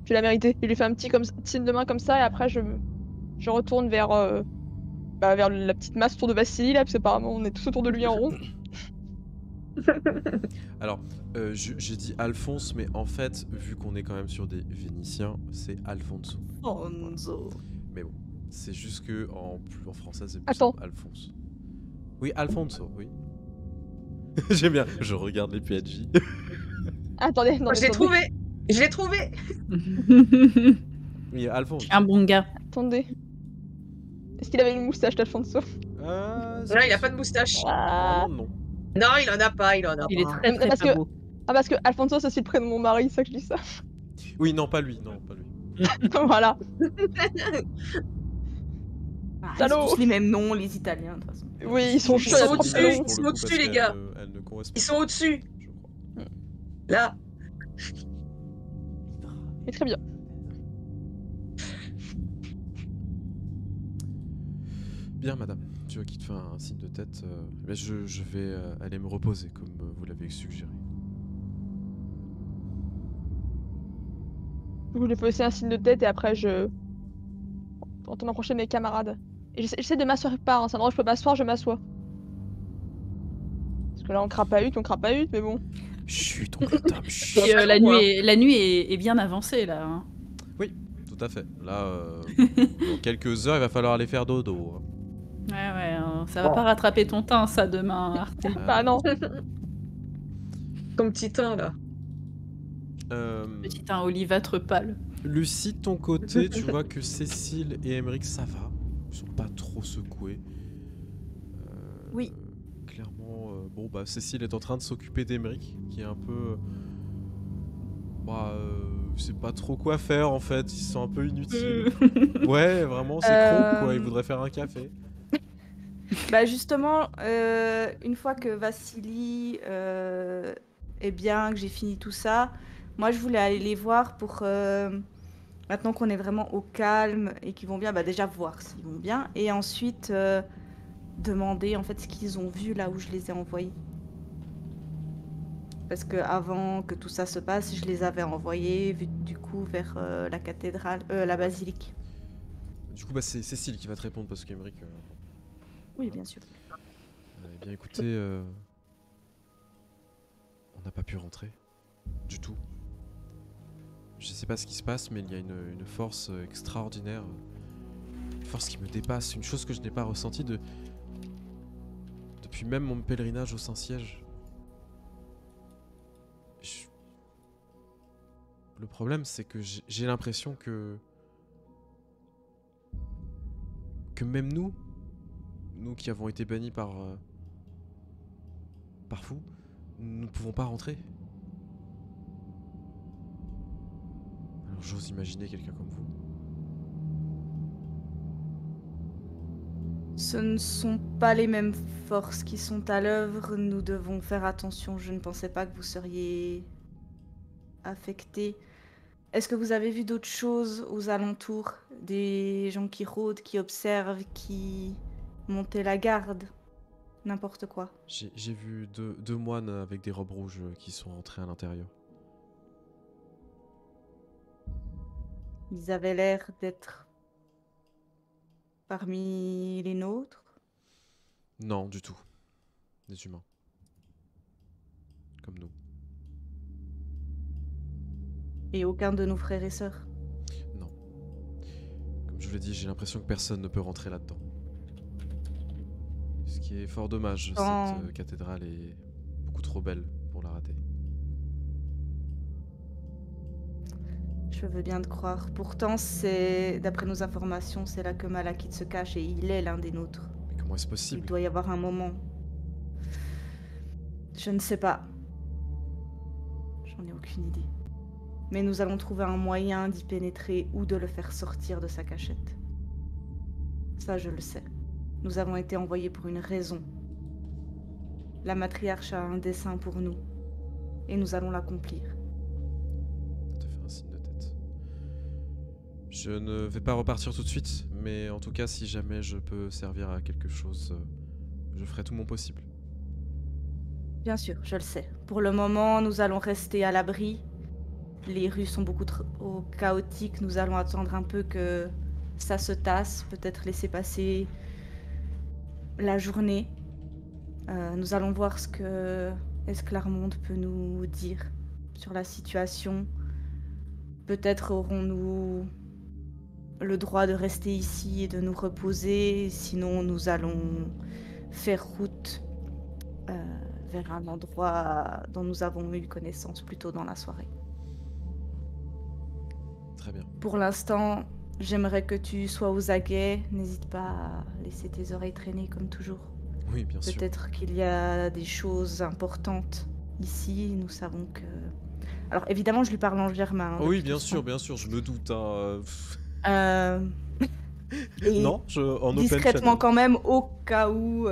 Speaker 2: Tu l'as mérité. Il lui fait un petit signe de main comme ça et après je retourne vers, vers la petite masse autour de Vassili là, parce qu'apparemment on est tous autour de lui en rond.
Speaker 1: Alors, j'ai dit Alphonse, mais en fait, vu qu'on est quand même sur des Vénitiens, c'est Alfonso.
Speaker 3: Alfonso.
Speaker 1: Mais bon, c'est juste que en français, c'est plus
Speaker 2: Attends.
Speaker 1: simple, Alphonse. Oui, Alfonso, oui. J'aime bien, je regarde les PNJ.
Speaker 2: Attendez, non,
Speaker 5: Je l'ai trouvé. Je l'ai trouvé.
Speaker 1: Oui, Alphonse.
Speaker 4: Un bon gars.
Speaker 2: Attendez. Est-ce qu'il avait une moustache d'Alfonso?
Speaker 5: Non, il a pas de moustache.
Speaker 2: Ah.
Speaker 1: Non.
Speaker 5: Non, il en a pas, il en a
Speaker 4: Il est
Speaker 5: pas.
Speaker 4: très très
Speaker 2: Parce
Speaker 4: pas
Speaker 2: que-
Speaker 4: beau.
Speaker 2: Ah parce que Alfonso c'est aussi le prénom de mon mari, c'est ça que je dis ça.
Speaker 1: Oui, non, pas lui, non, pas lui.
Speaker 2: Voilà.
Speaker 3: Ah, ils
Speaker 2: Salaud.
Speaker 3: ont tous les mêmes noms, les Italiens, de toute façon.
Speaker 2: Oui, ils sont
Speaker 5: Ils
Speaker 2: chauds
Speaker 5: sont
Speaker 2: à
Speaker 5: au-dessus,
Speaker 2: tromper.
Speaker 5: ils sont au-dessus, les gars.
Speaker 1: Elle ne correspond
Speaker 5: Ils sont au-dessus.
Speaker 1: pas, je crois.
Speaker 5: Là.
Speaker 2: Mais très bien.
Speaker 1: Bien, madame. Tu vois qu'il te fait un signe de tête. Mais je vais aller me reposer, comme vous l'avez suggéré.
Speaker 2: Du coup, je lui fais aussi un signe de tête et après je retourne approcher mes camarades. Et j'essaie de m'asseoir quelque part, hein. C'est un endroit où je peux m'asseoir, je m'assois. Parce que là on crapahute, mais bon.
Speaker 1: Chut, ton putain, chut.
Speaker 4: Et,
Speaker 5: pas
Speaker 4: la
Speaker 5: trop,
Speaker 4: nuit est bien avancée là. Hein.
Speaker 1: Tout à fait. Là, dans quelques heures, il va falloir aller faire dodo. Hein.
Speaker 4: Ouais, ça va pas rattraper ton teint ça demain, Arte.
Speaker 2: Bah non.
Speaker 5: Ton petit teint, là.
Speaker 4: Petit teint olivâtre pâle.
Speaker 1: Lucie, de ton côté, tu vois que Cécile et Emmerich, ça va. Ils sont pas trop secoués.
Speaker 3: Oui.
Speaker 1: Clairement, bon, bah, Cécile est en train de s'occuper d'Emmerich, qui est un peu. C'est pas trop quoi faire en fait, ils sont un peu inutiles. Ouais, vraiment, c'est croque quoi, il voudrait faire un café.
Speaker 3: Bah justement, une fois que Vassili est bien, que j'ai fini tout ça, moi je voulais aller les voir pour, maintenant qu'on est vraiment au calme et qu'ils vont bien, bah déjà voir s'ils vont bien, et ensuite demander en fait ce qu'ils ont vu là où je les ai envoyés. Parce que avant que tout ça se passe, je les avais envoyés du coup vers la cathédrale, la basilique.
Speaker 1: Du coup, bah, c'est Cécile qui va te répondre parce qu'Emmerich.
Speaker 3: Oui, bien sûr.
Speaker 1: Eh bien, écoutez, on n'a pas pu rentrer du tout. Je sais pas ce qui se passe, mais il y a une force extraordinaire, une force qui me dépasse, une chose que je n'ai pas ressentie depuis même mon pèlerinage au Saint-Siège. Le problème, c'est que j'ai l'impression que même nous qui avons été bannis par Fou, nous ne pouvons pas rentrer. Alors j'ose imaginer quelqu'un comme vous.
Speaker 3: Ce ne sont pas les mêmes forces qui sont à l'œuvre, nous devons faire attention. Je ne pensais pas que vous seriez affectés. Est-ce que vous avez vu d'autres choses aux alentours? Des gens qui rôdent, qui observent, qui montaient la garde? N'importe quoi.
Speaker 1: J'ai vu deux moines avec des robes rouges qui sont rentrés à l'intérieur.
Speaker 3: Ils avaient l'air d'être parmi les nôtres.
Speaker 1: Non, du tout. Des humains. Comme nous.
Speaker 3: Et aucun de nos frères et sœurs.
Speaker 1: Non. Comme je vous l'ai dit, j'ai l'impression que personne ne peut rentrer là-dedans. Ce qui est fort dommage,
Speaker 3: Quand-
Speaker 1: cette cathédrale est beaucoup trop belle pour la rater.
Speaker 3: Je veux bien te croire. Pourtant, c'est, d'après nos informations, c'est là que Malakith se cache et il est l'un des nôtres.
Speaker 1: Mais comment est-ce
Speaker 3: Il
Speaker 1: possible?
Speaker 3: doit y avoir un moment. Je ne sais pas. J'en ai aucune idée. Mais nous allons trouver un moyen d'y pénétrer ou de le faire sortir de sa cachette. Ça, je le sais. Nous avons été envoyés pour une raison. La matriarche a un dessein pour nous. Et nous allons l'accomplir.
Speaker 1: Ça te fait un signe de tête. Je ne vais pas repartir tout de suite, mais en tout cas, si jamais je peux servir à quelque chose, je ferai tout mon possible.
Speaker 3: Bien sûr, je le sais. Pour le moment, nous allons rester à l'abri. Les rues sont beaucoup trop chaotiques. Nous allons attendre un peu que ça se tasse. Peut-être laisser passer la journée. Nous allons voir ce que Esclarmonde peut nous dire sur la situation. Peut-être aurons-nous le droit de rester ici et de nous reposer. Sinon, nous allons faire route vers un endroit dont nous avons eu connaissance plus tôt dans la soirée.
Speaker 1: Très bien.
Speaker 3: Pour l'instant, j'aimerais que tu sois aux aguets. N'hésite pas à laisser tes oreilles traîner comme toujours.
Speaker 1: Oui, bien sûr.
Speaker 3: Peut-être qu'il y a des choses importantes ici. Nous savons que... Alors évidemment, je lui parle en germain.
Speaker 1: Oh oui, bien sûr, je me doute. Hein.
Speaker 3: Et
Speaker 1: Non, en open
Speaker 3: discrètement
Speaker 1: channel.
Speaker 3: quand même, au cas où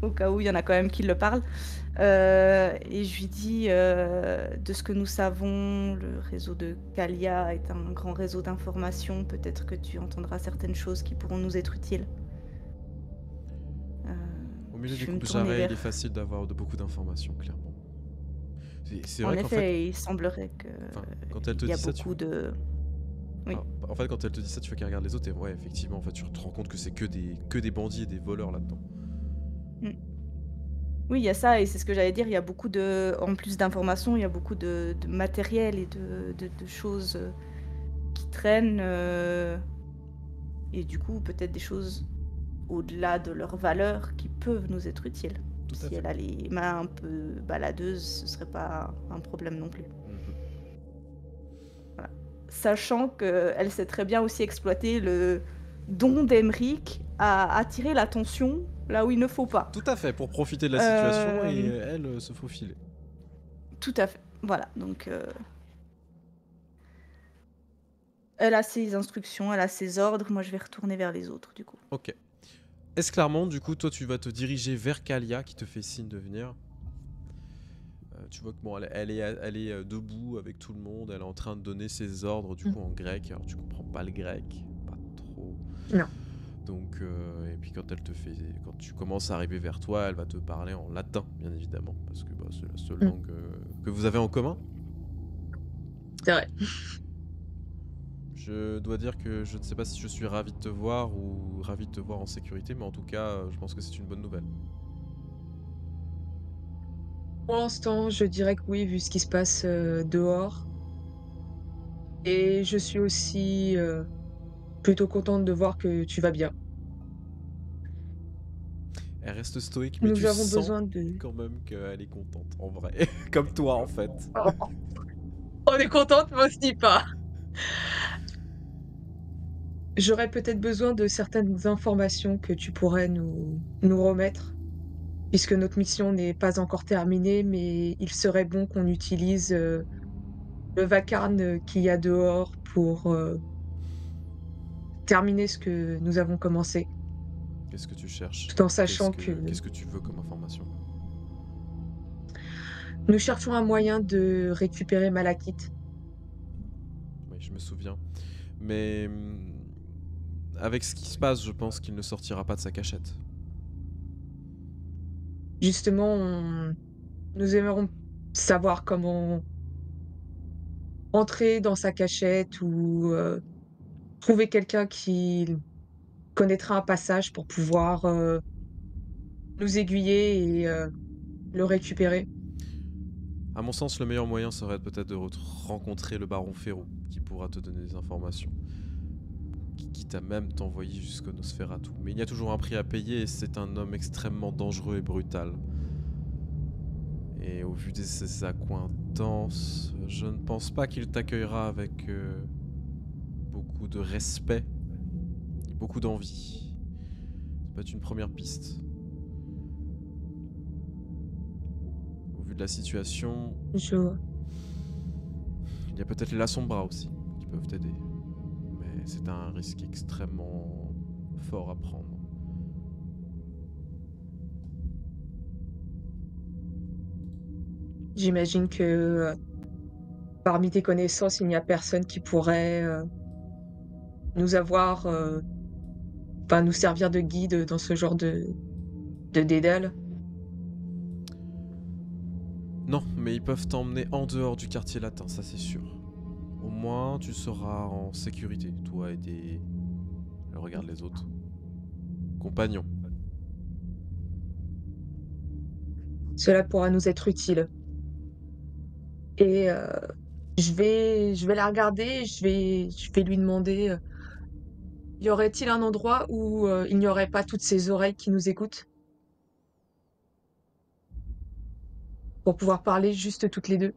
Speaker 3: il y en a quand même qui le parlent. Et je lui dis, de ce que nous savons, le réseau de Kalia est un grand réseau d'informations. Peut-être que tu entendras certaines choses qui pourront nous être utiles.
Speaker 1: Au milieu
Speaker 3: je
Speaker 1: du
Speaker 3: vais me
Speaker 1: groupe
Speaker 3: tourner
Speaker 1: Jarret,
Speaker 3: vers-
Speaker 1: il est facile d'avoir beaucoup d'informations, clairement. C'est
Speaker 3: En
Speaker 1: vrai qu'en
Speaker 3: effet,
Speaker 1: fait,
Speaker 3: il semblerait que
Speaker 1: quand elle te
Speaker 3: il y a
Speaker 1: dit ça, tu...
Speaker 3: beaucoup de... Oui.
Speaker 1: En fait, quand elle te dit ça, tu fais qu'elle regarde les autres et ouais, effectivement, en fait, tu te rends compte que c'est que des bandits et des voleurs là-dedans.
Speaker 3: Oui, il y a ça, et c'est ce que j'allais dire, il y a beaucoup de... En plus d'informations, il y a beaucoup de matériel et de choses qui traînent. Et du coup, peut-être des choses au-delà de leur valeur qui peuvent nous être utiles.
Speaker 1: Tout à
Speaker 3: Si
Speaker 1: fait.
Speaker 3: elle a les mains un peu baladeuses, ce serait pas un problème non plus.
Speaker 1: Mhm.
Speaker 3: Sachant qu'elle sait très bien aussi exploiter le don d'Emeric à attirer l'attention là où il ne faut pas.
Speaker 1: Tout à fait, pour profiter de la situation
Speaker 3: Euh,
Speaker 1: et elle se faufiler.
Speaker 3: Tout à fait. Voilà, donc elle a ses instructions, elle a ses ordres. Moi, je vais retourner vers les autres, du coup.
Speaker 1: Ok. Esclarmonde, du coup, toi, tu vas te diriger vers Kalia qui te fait signe de venir. Tu vois que bon, elle est debout avec tout le monde, elle est en train de donner ses ordres du coup en grec. Alors tu comprends pas le grec, pas trop.
Speaker 5: Non.
Speaker 1: Donc et puis quand tu commences à arriver vers toi, elle va te parler en latin, bien évidemment, parce que bah, c'est la seule langue que vous avez en commun.
Speaker 5: C'est vrai.
Speaker 1: Je dois dire que je ne sais pas si je suis ravi de te voir ou ravi de te voir en sécurité, mais en tout cas, je pense que c'est une bonne nouvelle.
Speaker 5: Pour l'instant, je dirais que oui, vu ce qui se passe dehors. Et je suis aussi plutôt contente de voir que tu vas bien.
Speaker 1: Elle reste stoïque, mais
Speaker 5: Nous
Speaker 1: tu
Speaker 5: avons
Speaker 1: sens
Speaker 5: besoin de...
Speaker 1: quand même qu'elle est contente, en vrai. Comme toi, en fait.
Speaker 5: On est contente, moi aussi pas. J'aurais peut-être besoin de certaines informations que tu pourrais nous remettre, puisque notre mission n'est pas encore terminée, mais il serait bon qu'on utilise le vacarme qu'il y a dehors pour terminer ce que nous avons commencé,
Speaker 1: Qu'est-ce que tu cherches?
Speaker 5: tout en sachant que
Speaker 1: Qu'est-ce que tu veux comme information?
Speaker 5: nous cherchons un moyen de récupérer Malakith.
Speaker 1: Oui, je me souviens. Mais avec ce qui se passe, je pense qu'il ne sortira pas de sa cachette.
Speaker 5: Justement, nous aimerions savoir comment entrer dans sa cachette ou trouver quelqu'un qui connaîtra un passage pour pouvoir nous aiguiller et le récupérer.
Speaker 1: À mon sens, le meilleur moyen serait peut-être de rencontrer le baron Ferrou, qui pourra te donner des informations. Quitte à même t'envoyer jusqu'au Nosferatu. Mais il y a toujours un prix à payer et c'est un homme extrêmement dangereux et brutal. Et au vu de ses accointances, je ne pense pas qu'il t'accueillera avec beaucoup de respect et beaucoup d'envie. Ça peut être une première piste. Au vu de la situation,
Speaker 5: Je vois.
Speaker 1: il y a peut-être les Lasombra aussi qui peuvent t'aider. Mais c'est un risque extrêmement fort à prendre.
Speaker 5: J'imagine que parmi tes connaissances, il n'y a personne qui pourrait nous avoir, enfin nous servir de guide dans ce genre de dédale.
Speaker 1: Non, mais ils peuvent t'emmener en dehors du quartier latin, ça c'est sûr. Au moins, tu seras en sécurité, toi et tes... Elle regarde les autres. Compagnons.
Speaker 5: Cela pourra nous être utile. Et je vais la regarder, je vais lui demander, y aurait-il un endroit où il n'y aurait pas toutes ces oreilles qui nous écoutent? Pour pouvoir parler juste toutes les deux.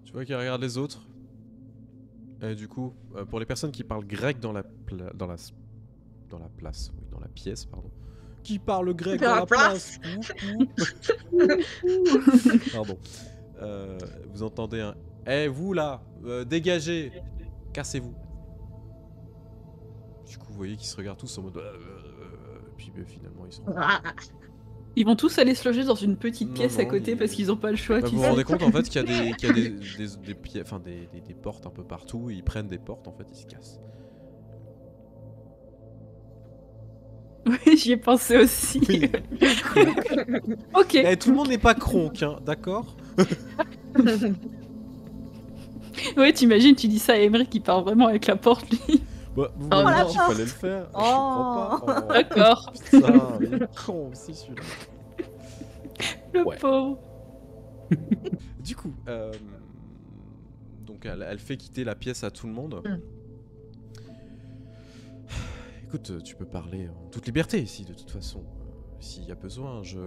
Speaker 1: Tu vois qu'elle regarde les autres. Et du coup, pour les personnes qui parlent grec dans la pièce, pardon. Qui parle grec
Speaker 5: Dans
Speaker 1: dans
Speaker 5: la
Speaker 1: la place. Pardon. Vous entendez un Eh vous là, dégagez, cassez-vous. Du coup, vous voyez qu'ils se regardent tous en mode puis finalement ils sont.
Speaker 4: Ils vont tous aller se loger dans une petite
Speaker 1: Non,
Speaker 4: pièce à
Speaker 1: non,
Speaker 4: côté
Speaker 1: ils-
Speaker 4: parce qu'ils ont pas le choix.
Speaker 1: Bah,
Speaker 4: tu
Speaker 1: vous
Speaker 4: sais.
Speaker 1: vous rendez compte en fait qu'il y a des portes un peu partout, et ils prennent des portes, en fait ils se cassent.
Speaker 4: Oui, j'y ai pensé aussi.
Speaker 1: Oui.
Speaker 4: Ok.
Speaker 1: Eh, tout le monde n'est pas cronque, hein, d'accord?
Speaker 4: Ouais, t'imagines, tu dis ça à Emery qui part vraiment avec la porte, lui.
Speaker 1: Bah, vous
Speaker 5: Oh,
Speaker 1: m'avez
Speaker 5: la
Speaker 1: dit qu'il fallait le faire. Je comprends pas. Oh,
Speaker 4: D'accord.
Speaker 1: putain, il est con aussi celui-là.
Speaker 4: Le
Speaker 1: Ouais.
Speaker 4: pauvre.
Speaker 1: Du coup, donc elle fait quitter la pièce à tout le monde. Écoute, tu peux parler en toute liberté ici, de toute façon. S'il y a besoin, je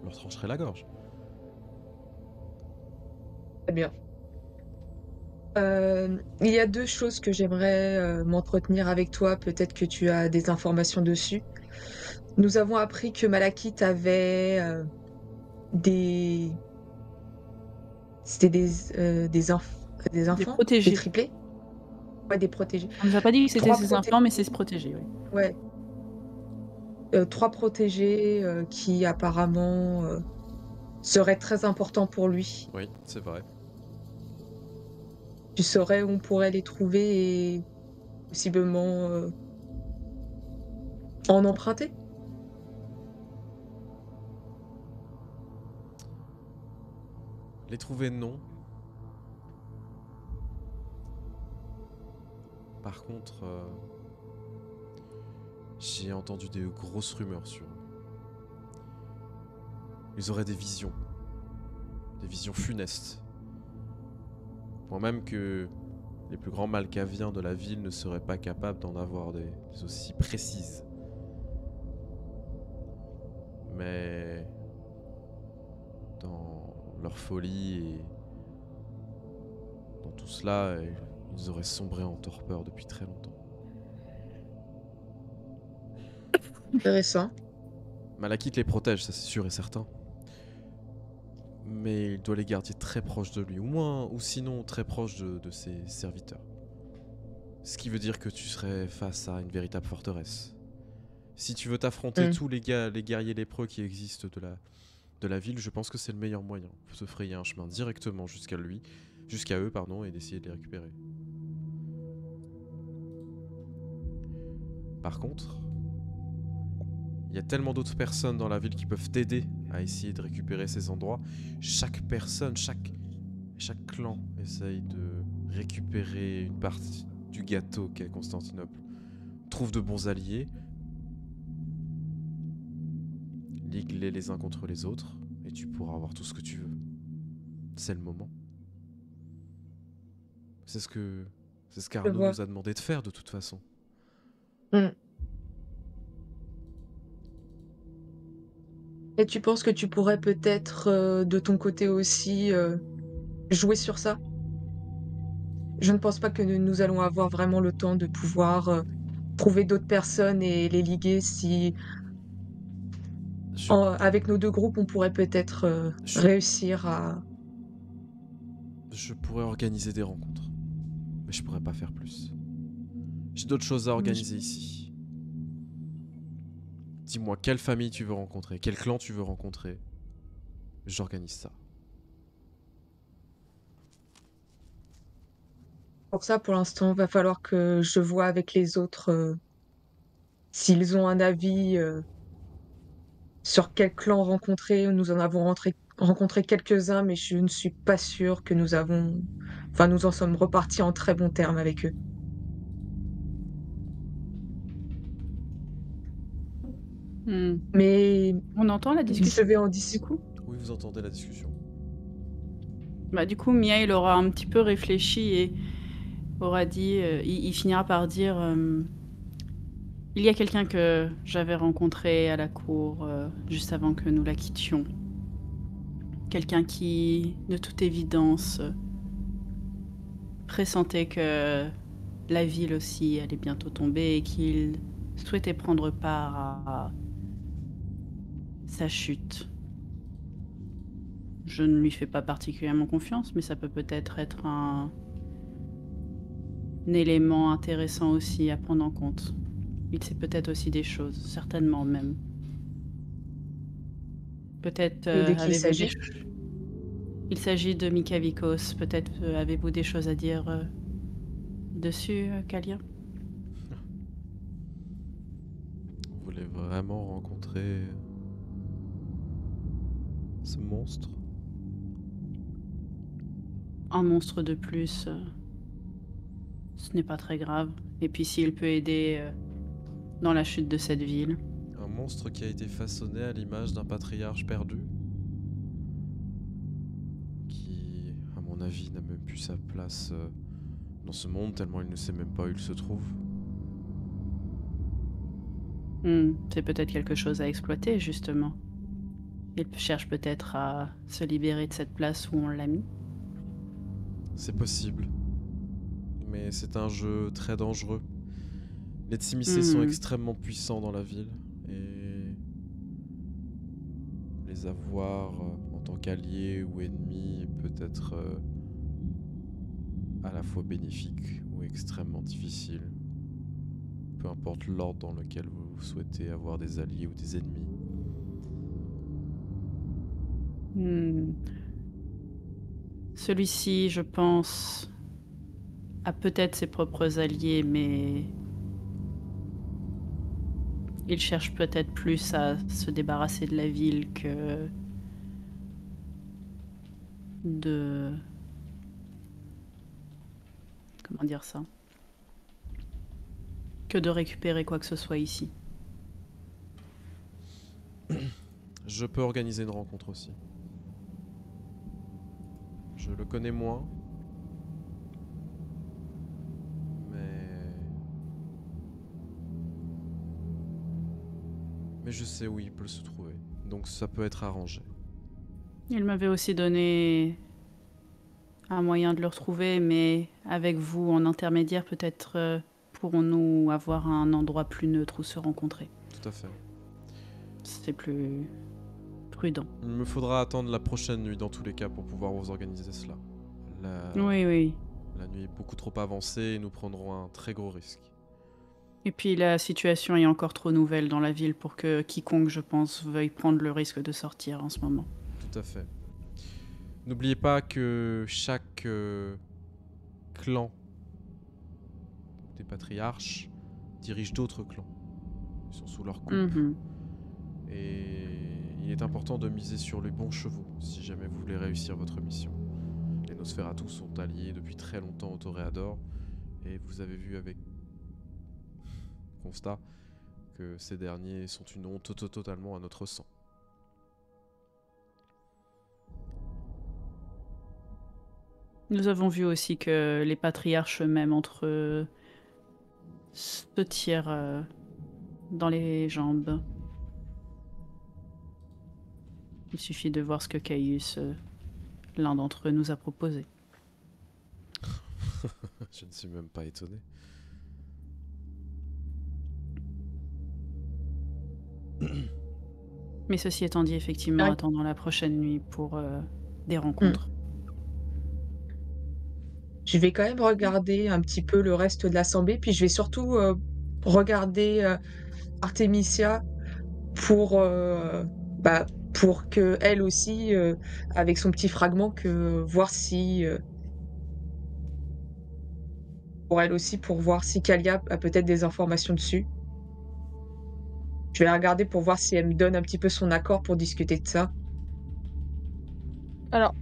Speaker 1: leur trancherai la gorge.
Speaker 5: Très bien. Il y a deux choses que j'aimerais m'entretenir avec toi. Peut-être que tu as des informations dessus. Nous avons appris que Malakith avait des... C'était des enfants?
Speaker 4: protégés.
Speaker 5: Des triplés? Ouais, des protégés.
Speaker 4: On nous a pas dit que c'était
Speaker 5: Trois
Speaker 4: ses enfants, mais c'est se protéger, oui.
Speaker 5: Ouais. 3 protégés qui apparemment seraient très importants pour lui.
Speaker 1: Oui, c'est vrai.
Speaker 5: Tu saurais où on pourrait les trouver et possiblement en emprunter?
Speaker 1: Les trouver, non. Par contre, j'ai entendu des grosses rumeurs sur eux. Ils auraient des visions funestes. Point même que les plus grands malkaviens de la ville ne seraient pas capables d'en avoir des aussi précises. Mais dans leur folie et dans tout cela, ils auraient sombré en torpeur depuis très longtemps.
Speaker 5: Intéressant.
Speaker 1: Malakith les protège, ça c'est sûr et certain. Mais il doit les garder très proches de lui, ou sinon très proches de ses serviteurs. Ce qui veut dire que tu serais face à une véritable forteresse. Si tu veux t'affronter tous les guerriers lépreux qui existent de la ville, je pense que c'est le meilleur moyen. Faut se frayer un chemin directement jusqu'à eux, et d'essayer de les récupérer. Par contre, il y a tellement d'autres personnes dans la ville qui peuvent t'aider à essayer de récupérer ces endroits. Chaque personne, chaque clan essaye de récupérer une partie du gâteau qu'est Constantinople. Trouve de bons alliés, ligue-les les uns contre les autres, et tu pourras avoir tout ce que tu veux. C'est le moment. C'est ce qu'Arnaud
Speaker 5: vois.
Speaker 1: nous a demandé de faire de toute façon.
Speaker 5: Et tu penses que tu pourrais peut-être, de ton côté aussi, jouer sur ça? Je ne pense pas que nous allons avoir vraiment le temps de pouvoir trouver d'autres personnes et les liguer si,
Speaker 1: Je,
Speaker 5: avec nos deux groupes, on pourrait peut-être
Speaker 1: je-
Speaker 5: réussir à...
Speaker 1: je pourrais organiser des rencontres, mais je pourrais pas faire plus. J'ai d'autres choses à organiser ici. Dis-moi quelle famille tu veux rencontrer, quel clan tu veux rencontrer. J'organise ça.
Speaker 5: Pour ça, pour l'instant, va falloir que je vois avec les autres s'ils ont un avis sur quel clan rencontrer. Nous en avons rencontré quelques-uns, mais je ne suis pas sûre que nous avons... Enfin, nous en sommes repartis en très bons termes avec eux. Mais
Speaker 4: On entend la discussion.
Speaker 5: je vais en discuter.
Speaker 1: Oui, vous entendez la discussion.
Speaker 4: Bah, du coup, Mia, il aura un petit peu réfléchi et aura dit, il finira par dire, il y a quelqu'un que j'avais rencontré à la cour juste avant que nous la quittions. Quelqu'un qui, de toute évidence, pressentait que la ville aussi allait bientôt tomber et qu'il souhaitait prendre part à sa chute. Je ne lui fais pas particulièrement confiance, mais ça peut peut-être être un élément intéressant aussi à prendre en compte. Il sait peut-être aussi des choses, certainement même. Peut-être
Speaker 5: Et de qui il
Speaker 4: avez-vous
Speaker 5: s'agit?
Speaker 4: Il s'agit de Mikavikos. Peut-être avez-vous des choses à dire dessus, Kalia?
Speaker 1: Vous voulez vraiment rencontrer ce monstre?
Speaker 4: Un monstre de plus, ce n'est pas très grave. Et puis s'il peut aider dans la chute de cette ville.
Speaker 1: Un monstre qui a été façonné à l'image d'un patriarche perdu, qui, à mon avis, n'a même plus sa place dans ce monde tellement il ne sait même pas où il se trouve.
Speaker 4: C'est peut-être quelque chose à exploiter, justement. Il cherche peut-être à se libérer de cette place où on l'a mis.
Speaker 1: C'est possible. Mais c'est un jeu très dangereux. Les Tsimisés sont extrêmement puissants dans la ville. Et les avoir en tant qu'alliés ou ennemis peut être à la fois bénéfique ou extrêmement difficile. Peu importe l'ordre dans lequel vous souhaitez avoir des alliés ou des ennemis.
Speaker 4: Celui-ci, je pense, a peut-être ses propres alliés, mais il cherche peut-être plus à se débarrasser de la ville que de... Comment dire ça? Que de récupérer quoi que ce soit ici.
Speaker 1: Je peux organiser une rencontre aussi. Je le connais moins. Mais je sais où il peut se trouver. Donc ça peut être arrangé.
Speaker 4: Il m'avait aussi donné un moyen de le retrouver, mais avec vous en intermédiaire, peut-être pourrons-nous avoir un endroit plus neutre où se rencontrer.
Speaker 1: Tout à fait.
Speaker 4: C'est plus prudent.
Speaker 1: Il me faudra attendre la prochaine nuit dans tous les cas pour pouvoir vous organiser cela.
Speaker 4: Oui.
Speaker 1: La nuit est beaucoup trop avancée et nous prendrons un très gros risque.
Speaker 4: Et puis la situation est encore trop nouvelle dans la ville pour que quiconque, je pense, veuille prendre le risque de sortir en ce moment.
Speaker 1: Tout à fait. N'oubliez pas que chaque clan des patriarches dirige d'autres clans. Ils sont sous leur coupe. Et il est important de miser sur les bons chevaux si jamais vous voulez réussir votre mission. Et Nosferatu sont alliés depuis très longtemps au Toréador, et vous avez vu avec constat que ces derniers sont une honte totalement à notre sang.
Speaker 4: Nous avons vu aussi que les patriarches eux-mêmes entre eux se tirent dans les jambes. Il suffit de voir ce que Caius, l'un d'entre eux, nous a proposé.
Speaker 1: Je ne suis même pas étonné.
Speaker 4: Mais ceci étant dit, effectivement,
Speaker 5: Ouais.
Speaker 4: attendons la prochaine nuit pour des rencontres.
Speaker 5: Je vais quand même regarder un petit peu le reste de l'assemblée, puis je vais surtout regarder Artemisia pour, pour que elle aussi, avec son petit fragment, voir si pour elle aussi, pour voir si Kalia a peut-être des informations dessus. Je vais la regarder pour voir si elle me donne un petit peu son accord pour discuter de ça.
Speaker 2: Alors,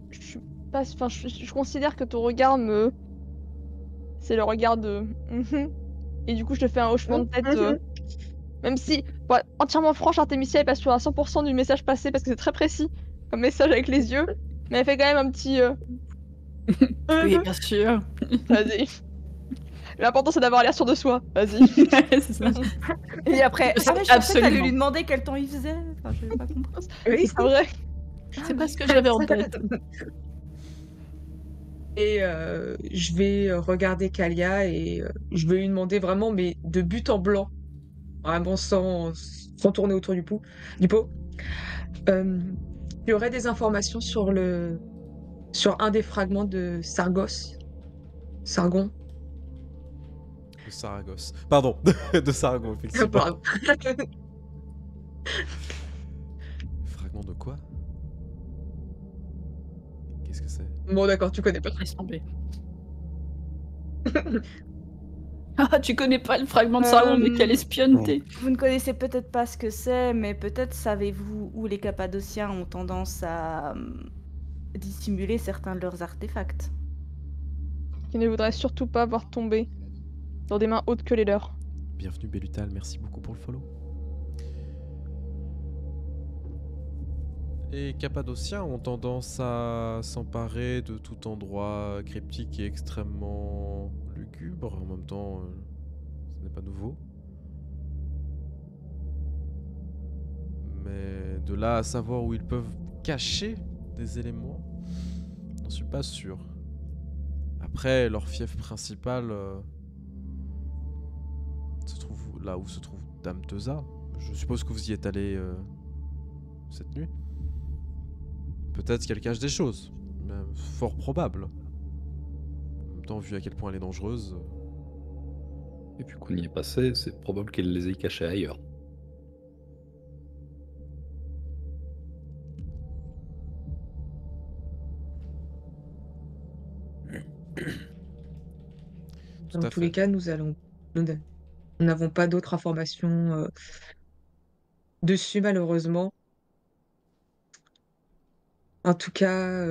Speaker 2: je suis pas, enfin, je considère que ton regard me, c'est le regard de, et du coup je te fais un hochement de tête, même si, pour être entièrement franche, Artemisia est pas sûre à 100% du message passé parce que c'est très précis comme message avec les yeux, mais elle fait quand même un petit,
Speaker 4: Oui, bien sûr.
Speaker 2: vas-y. L'important c'est d'avoir l'air sûr de soi, vas-y.
Speaker 4: C'est ça.
Speaker 3: Et après,
Speaker 4: C'est
Speaker 3: ah ouais, je pensais que t'allais
Speaker 4: absolument.
Speaker 3: lui demander quel temps il faisait. Enfin, je n'ai pas compris.
Speaker 5: Oui,
Speaker 2: C'est vrai.
Speaker 4: C'est pas ce que j'avais en tête.
Speaker 5: Et je vais regarder Kalia et je vais lui demander vraiment, mais de but en blanc, vraiment sans tourner autour du pot. Il y aurait des informations sur un des fragments de Sargon.
Speaker 1: De Saragosse. Pardon, de Sargon, effectivement.
Speaker 5: Pardon.
Speaker 1: Fragment de quoi? Qu'est-ce que c'est?
Speaker 5: Bon, d'accord, tu connais pas.
Speaker 4: Laisse tomber. Ah, tu connais pas le fragment de Sargon, mais quelle espionne t'es.
Speaker 3: Vous ne connaissez peut-être pas ce que c'est, mais peut-être savez-vous où les Cappadociens ont tendance à dissimuler certains de leurs artefacts.
Speaker 2: Qui ne voudrait surtout pas voir tomber dans des mains hautes que les leurs.
Speaker 1: Bienvenue Bellutal, merci beaucoup pour le follow. Les Cappadociens ont tendance à s'emparer de tout endroit cryptique et extrêmement lugubre. En même temps, ce n'est pas nouveau. Mais de là à savoir où ils peuvent cacher des éléments, je n'en suis pas sûr. Après, leur fief principal se trouve là où se trouve Dame Teusa. Je suppose que vous y êtes allé cette nuit. Peut-être qu'elle cache des choses, mais fort probable. En même temps, vu à quel point elle est dangereuse.
Speaker 6: Et puis qu'on y est passé, c'est probable qu'elle les ait cachés ailleurs.
Speaker 5: Dans
Speaker 1: à
Speaker 5: tous
Speaker 1: fait.
Speaker 5: les cas, nous n'avons pas d'autres informations dessus, malheureusement. En tout cas,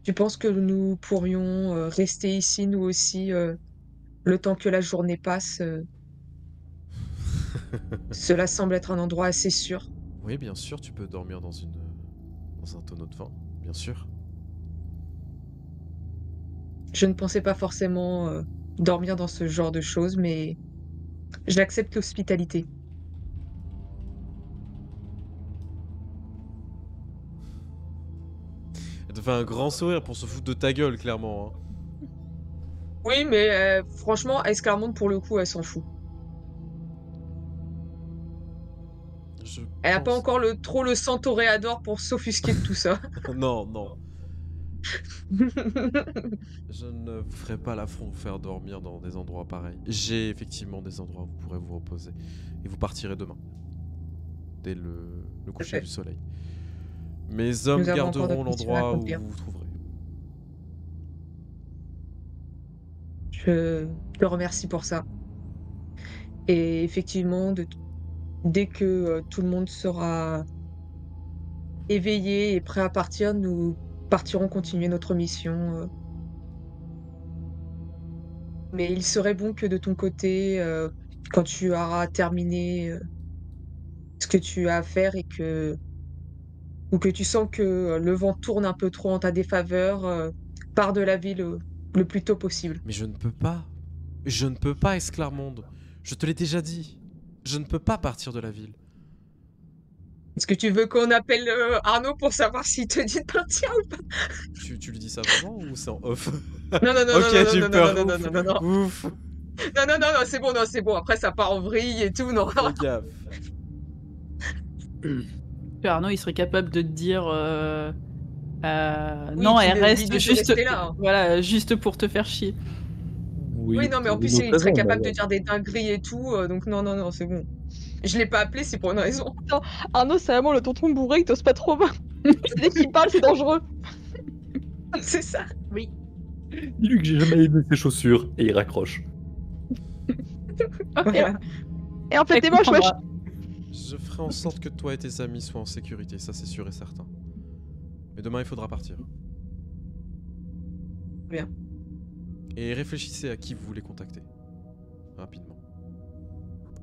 Speaker 5: tu penses que nous pourrions rester ici, nous aussi, le temps que la journée passe Cela semble être un endroit assez sûr.
Speaker 1: Oui, bien sûr, tu peux dormir dans un tonneau de vin, bien sûr.
Speaker 5: Je ne pensais pas forcément dormir dans ce genre de choses, mais j'accepte l'hospitalité.
Speaker 1: Elle te fait un grand sourire pour se foutre de ta gueule, clairement. Hein.
Speaker 5: Oui, mais franchement, Esclarmonde, pour le coup, elle s'en fout. Elle n'a pas
Speaker 1: pense-
Speaker 5: encore trop le sang toréador pour s'offusquer de tout ça.
Speaker 1: Non, non. Je ne vous ferai pas l'affront de vous faire dormir dans des endroits pareils. J'ai effectivement des endroits où vous pourrez vous reposer. Et vous partirez demain. Dès le coucher
Speaker 5: fait.
Speaker 1: du soleil. Mes hommes
Speaker 5: Nous avons encore
Speaker 1: garderont
Speaker 5: d'autres missions à
Speaker 1: l'endroit où
Speaker 5: accomplir.
Speaker 1: vous vous trouverez.
Speaker 5: Je te remercie pour ça. Et effectivement, dès que tout le monde sera éveillés et prêts à partir, nous partirons continuer notre mission. Mais il serait bon que de ton côté, quand tu auras terminé ce que tu as à faire ou que tu sens que le vent tourne un peu trop en ta défaveur, pars de la ville le plus tôt possible.
Speaker 1: Mais je ne peux pas. Je ne peux pas, Esclarmonde. Je te l'ai déjà dit. Je ne peux pas partir de la ville.
Speaker 5: Est-ce que tu veux qu'on appelle Arnaud pour savoir s'il te dit de partir ou pas?
Speaker 1: Tu lui dis ça vraiment ou c'est en off?
Speaker 5: Non, non, non,
Speaker 1: Ok,
Speaker 5: non, non,
Speaker 1: j'ai
Speaker 5: non,
Speaker 1: peur.
Speaker 5: non, non, non, non, non, non.
Speaker 1: Ouf.
Speaker 5: Non, non, non, non, c'est bon, non, c'est bon. Après, ça part en vrille et tout, non.
Speaker 1: Fais gaffe.
Speaker 4: Arnaud, il serait capable de te dire
Speaker 5: Oui,
Speaker 4: non,
Speaker 5: qu'il
Speaker 4: elle
Speaker 5: lui
Speaker 4: reste
Speaker 5: dit de
Speaker 4: juste,
Speaker 5: rester là, hein.
Speaker 4: voilà, juste pour te faire chier.
Speaker 5: Oui, non, mais en plus,
Speaker 6: pour une
Speaker 5: il
Speaker 6: autre
Speaker 5: serait
Speaker 6: raison,
Speaker 5: capable de
Speaker 6: d'ailleurs.
Speaker 5: dire des dingueries et tout, donc non, non, non, c'est bon. Je l'ai pas appelé, c'est pour une raison.
Speaker 2: Arnaud, c'est vraiment le tonton bourré que t'oses pas trop voir. Dès qu'il parle, c'est dangereux.
Speaker 5: C'est ça.
Speaker 3: Oui.
Speaker 6: Dis-lui que j'ai jamais aimé ses chaussures et il raccroche.
Speaker 5: Voilà.
Speaker 2: Et en fait,
Speaker 4: Elle
Speaker 2: moi, je
Speaker 4: comprendra.
Speaker 1: Je ferai en sorte que toi et tes amis soient en sécurité, ça c'est sûr et certain. Mais demain il faudra partir.
Speaker 5: Bien.
Speaker 1: Et réfléchissez à qui vous voulez contacter. Rapidement.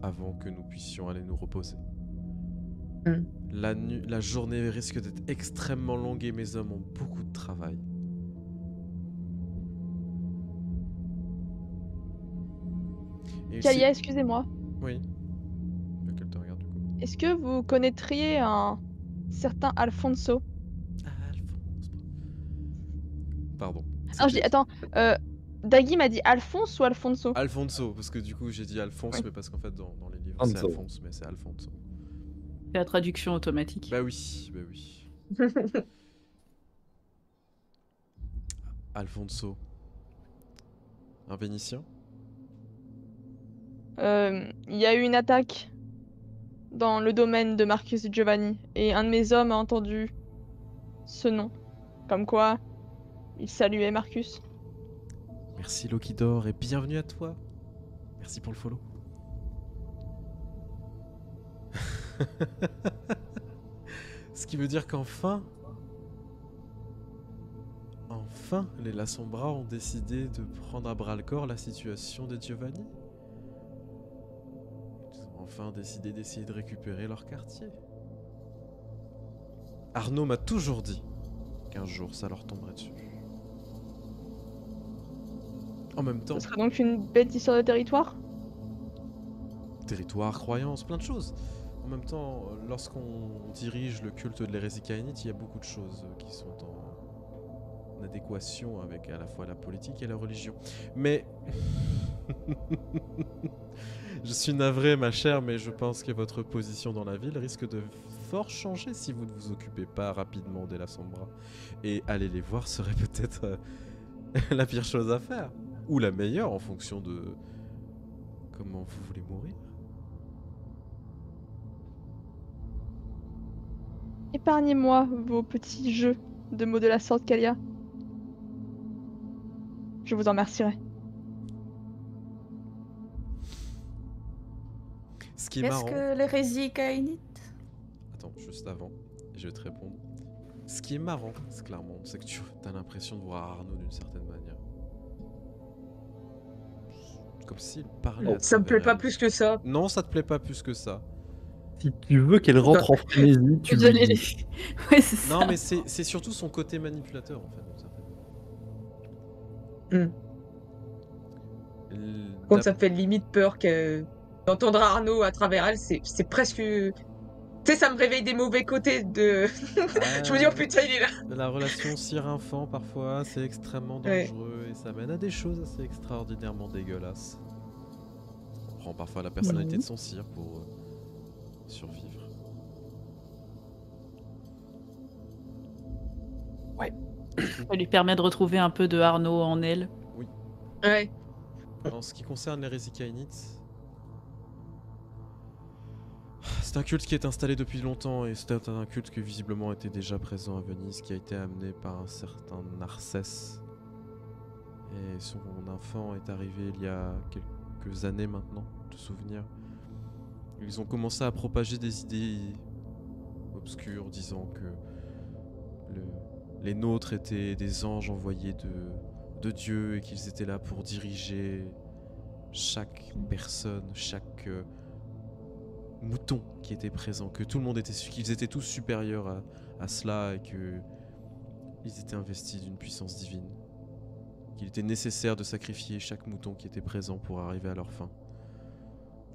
Speaker 1: Avant que nous puissions aller nous reposer.
Speaker 5: Mm.
Speaker 1: La journée risque d'être extrêmement longue et mes hommes ont beaucoup de travail. Et
Speaker 2: Kalia, excusez-moi.
Speaker 1: Oui. Lequel te regarde du coup?
Speaker 2: Est-ce que vous connaîtriez un certain Alfonso?
Speaker 1: Alphonse. Pardon.
Speaker 2: Alors, je dis, attends, Dagui m'a dit Alphonse ou Alfonso?
Speaker 1: Alfonso, parce que du coup j'ai dit Alphonse,
Speaker 2: Oui.
Speaker 1: mais parce qu'en fait dans les livres c'est
Speaker 6: Alfonso.
Speaker 1: Alphonse, mais c'est Alfonso.
Speaker 4: C'est la traduction automatique.
Speaker 1: Bah oui, bah oui. Alfonso. Un Vénitien?
Speaker 2: Il y a eu une attaque dans le domaine de Marcus Giovanni et un de mes hommes a entendu ce nom. Comme quoi, il saluait Marcus.
Speaker 1: Merci Lokidor et bienvenue à toi. Merci pour le follow. Ce qui veut dire qu'enfin, les La Sombra ont décidé de prendre à bras le corps la situation de Giovanni. Ils ont enfin décidé d'essayer de récupérer leur quartier. Arnaud m'a toujours dit qu'un jour ça leur tomberait dessus. En même temps,
Speaker 2: Ce serait donc une bête histoire de territoire?
Speaker 1: territoire, croyance, plein de choses. En même temps, lorsqu'on dirige le culte de l'hérésie caïnite, il y a beaucoup de choses qui sont en adéquation avec à la fois la politique et la religion. Mais... je suis navré, ma chère, mais je pense que votre position dans la ville risque de fort changer si vous ne vous occupez pas rapidement des La Sombra. Et aller les voir serait peut-être la pire chose à faire. Ou la meilleure en fonction de comment vous voulez mourir.
Speaker 2: Épargnez-moi vos petits jeux de mots de la sorte, Kalia. Je vous en remercierai.
Speaker 1: Ce qui est
Speaker 3: Qu'est-ce
Speaker 1: marrant...
Speaker 3: que l'hérésie caïnite?
Speaker 1: Attends, juste avant, je vais te répondre. Ce qui est marrant, c'est clairement, c'est que tu as l'impression de voir Arnaud d'une certaine manière. Comme s'il parlait à
Speaker 5: Ça me plaît
Speaker 1: travers
Speaker 5: pas
Speaker 1: elle.
Speaker 5: plus que ça.
Speaker 1: Non, ça te plaît pas plus que ça.
Speaker 6: Si tu veux qu'elle rentre en frénésie, tu
Speaker 4: Tu
Speaker 6: lui
Speaker 4: donnes
Speaker 6: dis.
Speaker 4: les... Ouais, c'est ça.
Speaker 1: Non, mais c'est surtout son côté manipulateur, en fait. d'une certaine
Speaker 5: Hmm.
Speaker 1: manière.
Speaker 5: Quand ça me fait limite peur d'entendre Arnaud à travers elle, c'est presque... Tu sais, ça me réveille des mauvais côtés de... Je me dis, oh putain, il est là.
Speaker 1: La relation sire-enfant, parfois, c'est extrêmement
Speaker 5: Ouais.
Speaker 1: dangereux et ça mène à des choses assez extraordinairement dégueulasses. On prend parfois la personnalité de son sire pour survivre.
Speaker 4: Ça lui permet de retrouver un peu de Arnaud en elle.
Speaker 5: Ouais.
Speaker 1: En ce qui concerne l'hérésie caïnite, c'est un culte qui est installé depuis longtemps et c'est un culte qui visiblement était déjà présent à Venise, qui a été amené par un certain Narcisse. Et son enfant est arrivé il y a quelques années maintenant, de souvenir. Ils ont commencé à propager des idées obscures disant que les nôtres étaient des anges envoyés de Dieu et qu'ils étaient là pour diriger chaque personne, chaque mouton qui était présent, que tout le monde qu'ils étaient tous supérieurs à cela et qu'ils étaient investis d'une puissance divine, qu'il était nécessaire de sacrifier chaque mouton qui était présent pour arriver à leur fin.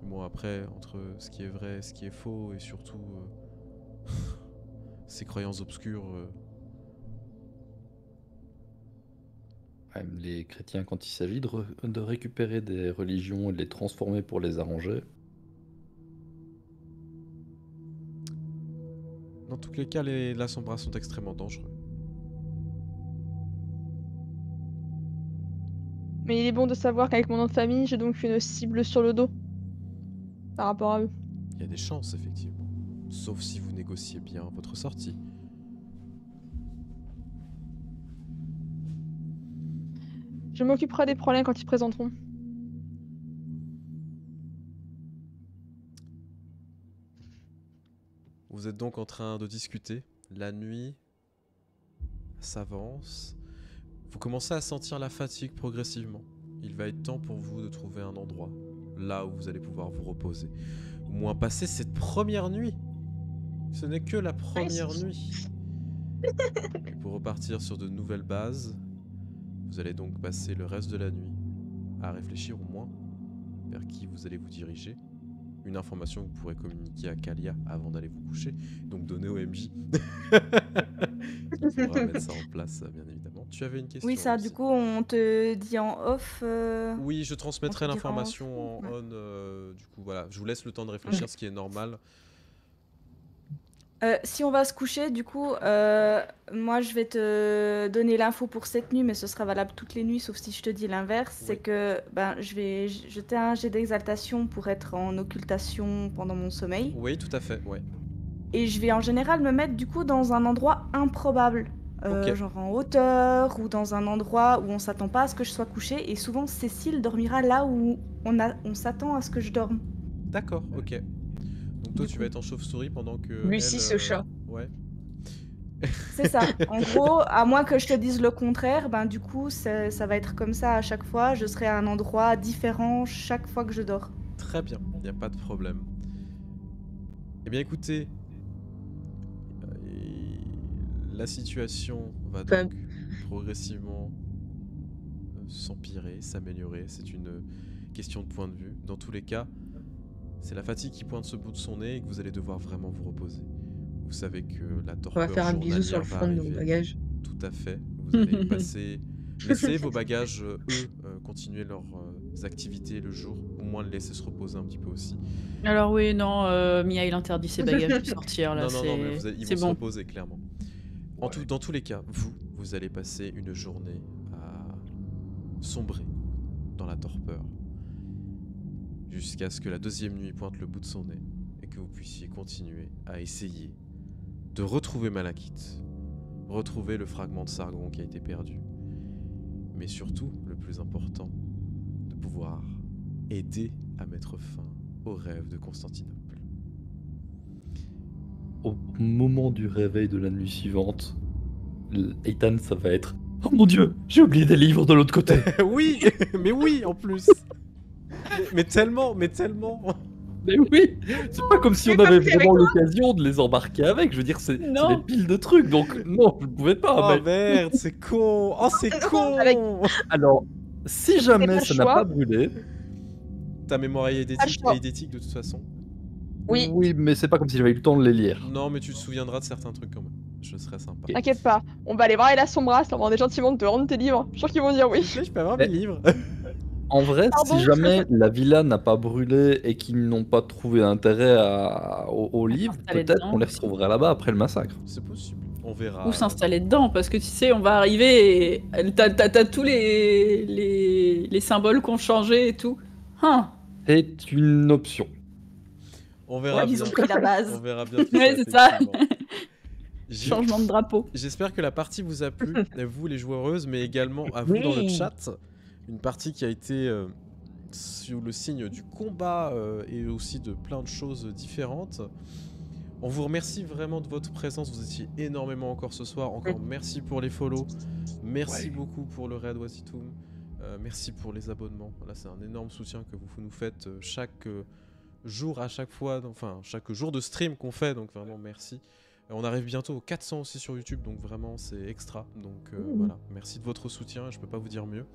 Speaker 1: Bon, après, entre ce qui est vrai, ce qui est faux et surtout ces croyances obscures.
Speaker 6: Les chrétiens, quand il s'agit de récupérer des religions et de les transformer pour les arranger.
Speaker 1: Dans tous les cas, les Sombras sont extrêmement dangereux.
Speaker 2: Mais il est bon de savoir qu'avec mon nom de famille, j'ai donc une cible sur le dos. Par rapport à eux.
Speaker 1: Il y a des chances, effectivement. Sauf si vous négociez bien votre sortie.
Speaker 2: Je m'occuperai des problèmes quand ils présenteront.
Speaker 1: Vous êtes donc en train de discuter. La nuit s'avance. Vous commencez à sentir la fatigue progressivement. Il va être temps pour vous de trouver un endroit, là où vous allez pouvoir vous reposer. Au moins passer cette première nuit. Ce n'est que la première nuit. Pour repartir sur de nouvelles bases, vous allez donc passer le reste de la nuit à réfléchir au moins vers qui vous allez vous diriger. Une information que vous pourrez communiquer à Kalia avant d'aller vous coucher, donc donner au MJ. Il faudra mettre ça en place, bien évidemment. Tu avais une question?
Speaker 3: Oui, ça,
Speaker 1: aussi.
Speaker 3: du coup, on te dit en off.
Speaker 1: Oui, je transmettrai
Speaker 3: on te dira
Speaker 1: l'information en
Speaker 3: en off,
Speaker 1: on. Du coup, voilà, je vous laisse le temps de réfléchir, ce qui est normal.
Speaker 3: Si on va se coucher, du coup, moi je vais te donner l'info pour cette nuit, mais ce sera valable toutes les nuits, sauf si je te dis l'inverse.
Speaker 1: Oui.
Speaker 3: C'est que je vais jeter un jet d'exaltation pour être en occultation pendant mon sommeil.
Speaker 1: Oui, tout à fait, ouais.
Speaker 3: Et je vais en général me mettre du coup dans un endroit improbable.
Speaker 1: Ok.
Speaker 3: Genre en hauteur ou dans un endroit où on s'attend pas à ce que je sois couchée. Et souvent, Cécile dormira là où on s'attend à ce que je dorme.
Speaker 1: D'accord, ok. Donc toi,
Speaker 3: Du
Speaker 1: tu
Speaker 3: coup.
Speaker 1: vas être en chauve-souris pendant que
Speaker 5: Lucie,
Speaker 1: elle,
Speaker 5: ce chat.
Speaker 1: Ouais.
Speaker 3: C'est ça. En gros, à moins que je te dise le contraire, du coup, ça va être comme ça à chaque fois. Je serai à un endroit différent chaque fois que je dors.
Speaker 1: Très bien, il n'y a pas de problème. Eh bien écoutez, la situation va
Speaker 5: Enfin,
Speaker 1: donc progressivement s'empirer, s'améliorer. C'est une question de point de vue. Dans tous les cas, c'est la fatigue qui pointe ce bout de son nez et que vous allez devoir vraiment vous reposer. Vous savez que la
Speaker 5: on
Speaker 1: torpeur
Speaker 5: va faire un bisou sur le
Speaker 1: journalière va
Speaker 5: front de nos
Speaker 1: arriver.
Speaker 5: bagages.
Speaker 1: Tout à fait. Vous allez passer... Laissez vos bagages, eux, continuer leurs activités le jour. Au moins le laisser se reposer un petit peu aussi.
Speaker 4: Alors oui, non, Mia, il interdit ses bagages de sortir, là,
Speaker 1: non, mais ils
Speaker 4: c'est
Speaker 1: vont se
Speaker 4: bon.
Speaker 1: reposer, clairement. Dans tous les cas, vous allez passer une journée à sombrer dans la torpeur. Jusqu'à ce que la deuxième nuit pointe le bout de son nez et que vous puissiez continuer à essayer de retrouver Malakith, retrouver le fragment de Sargon qui a été perdu, mais surtout, le plus important, de pouvoir aider à mettre fin au rêve de Constantinople.
Speaker 6: Au moment du réveil de la nuit suivante, Ethan, ça va être « Oh mon Dieu, j'ai oublié des livres de l'autre côté !»
Speaker 1: Oui, mais oui, en plus. mais tellement.
Speaker 6: Mais oui, c'est pas comme si on
Speaker 5: pas
Speaker 6: avait
Speaker 5: pris avec
Speaker 6: vraiment l'occasion de les embarquer avec. Je veux dire, c'est des piles de trucs, donc non, je ne pouvais pas.
Speaker 1: Oh
Speaker 6: mais-
Speaker 1: merde, c'est con. Oh, c'est con.
Speaker 2: Avec-
Speaker 6: Alors, si
Speaker 2: pas
Speaker 6: jamais
Speaker 2: le
Speaker 6: ça n'a
Speaker 2: choix.
Speaker 6: pas brûlé,
Speaker 1: Ta mémoire est
Speaker 2: choix.
Speaker 1: idétique de toute façon.
Speaker 5: Oui.
Speaker 6: mais c'est pas comme si j'avais eu le temps de les lire.
Speaker 1: Non, mais tu te souviendras de certains trucs quand même. Je serais sympa.
Speaker 6: Ok.
Speaker 2: T'inquiète pas, on va aller voir la Sombras, leur demander gentiment de te rendre tes livres. Je suis sûr qu'ils vont dire oui.
Speaker 1: S'il te plaît, je peux avoir mes livres.
Speaker 6: En vrai,
Speaker 2: Pardon.
Speaker 6: si jamais la villa n'a pas brûlé et qu'ils n'ont pas trouvé intérêt au livre,
Speaker 4: s'installer
Speaker 6: peut-être
Speaker 4: dedans
Speaker 6: qu'on les
Speaker 4: aussi.
Speaker 6: retrouverait là-bas après le massacre.
Speaker 1: C'est possible. On verra.
Speaker 4: Ou s'installer dedans, parce que tu sais, on va arriver et t'as tous les symboles qui ont changé et tout. Hein.
Speaker 6: C'est une option.
Speaker 1: On verra
Speaker 3: Ouais,
Speaker 1: bien.
Speaker 3: ils ont pris la base.
Speaker 1: On verra bien tout
Speaker 4: Ouais,
Speaker 1: ça,
Speaker 4: c'est ça.
Speaker 1: effectivement. J'ai-
Speaker 4: Changement de drapeau.
Speaker 1: J'espère que la partie vous a plu, à vous les joueuses, mais également à vous dans le
Speaker 5: Oui.
Speaker 1: chat. Une partie qui a été sous le signe du combat et aussi de plein de choses différentes. On vous remercie vraiment de votre présence, vous étiez énormément encore ce soir. Encore merci pour les follows, merci beaucoup pour le Raid Wasitum, merci pour les abonnements. Là c'est un énorme soutien que vous nous faites chaque jour à chaque fois, enfin chaque jour de stream qu'on fait, donc vraiment merci. On arrive bientôt aux 400 aussi sur YouTube, donc vraiment c'est extra. Donc voilà, merci de votre soutien, je peux pas vous dire mieux.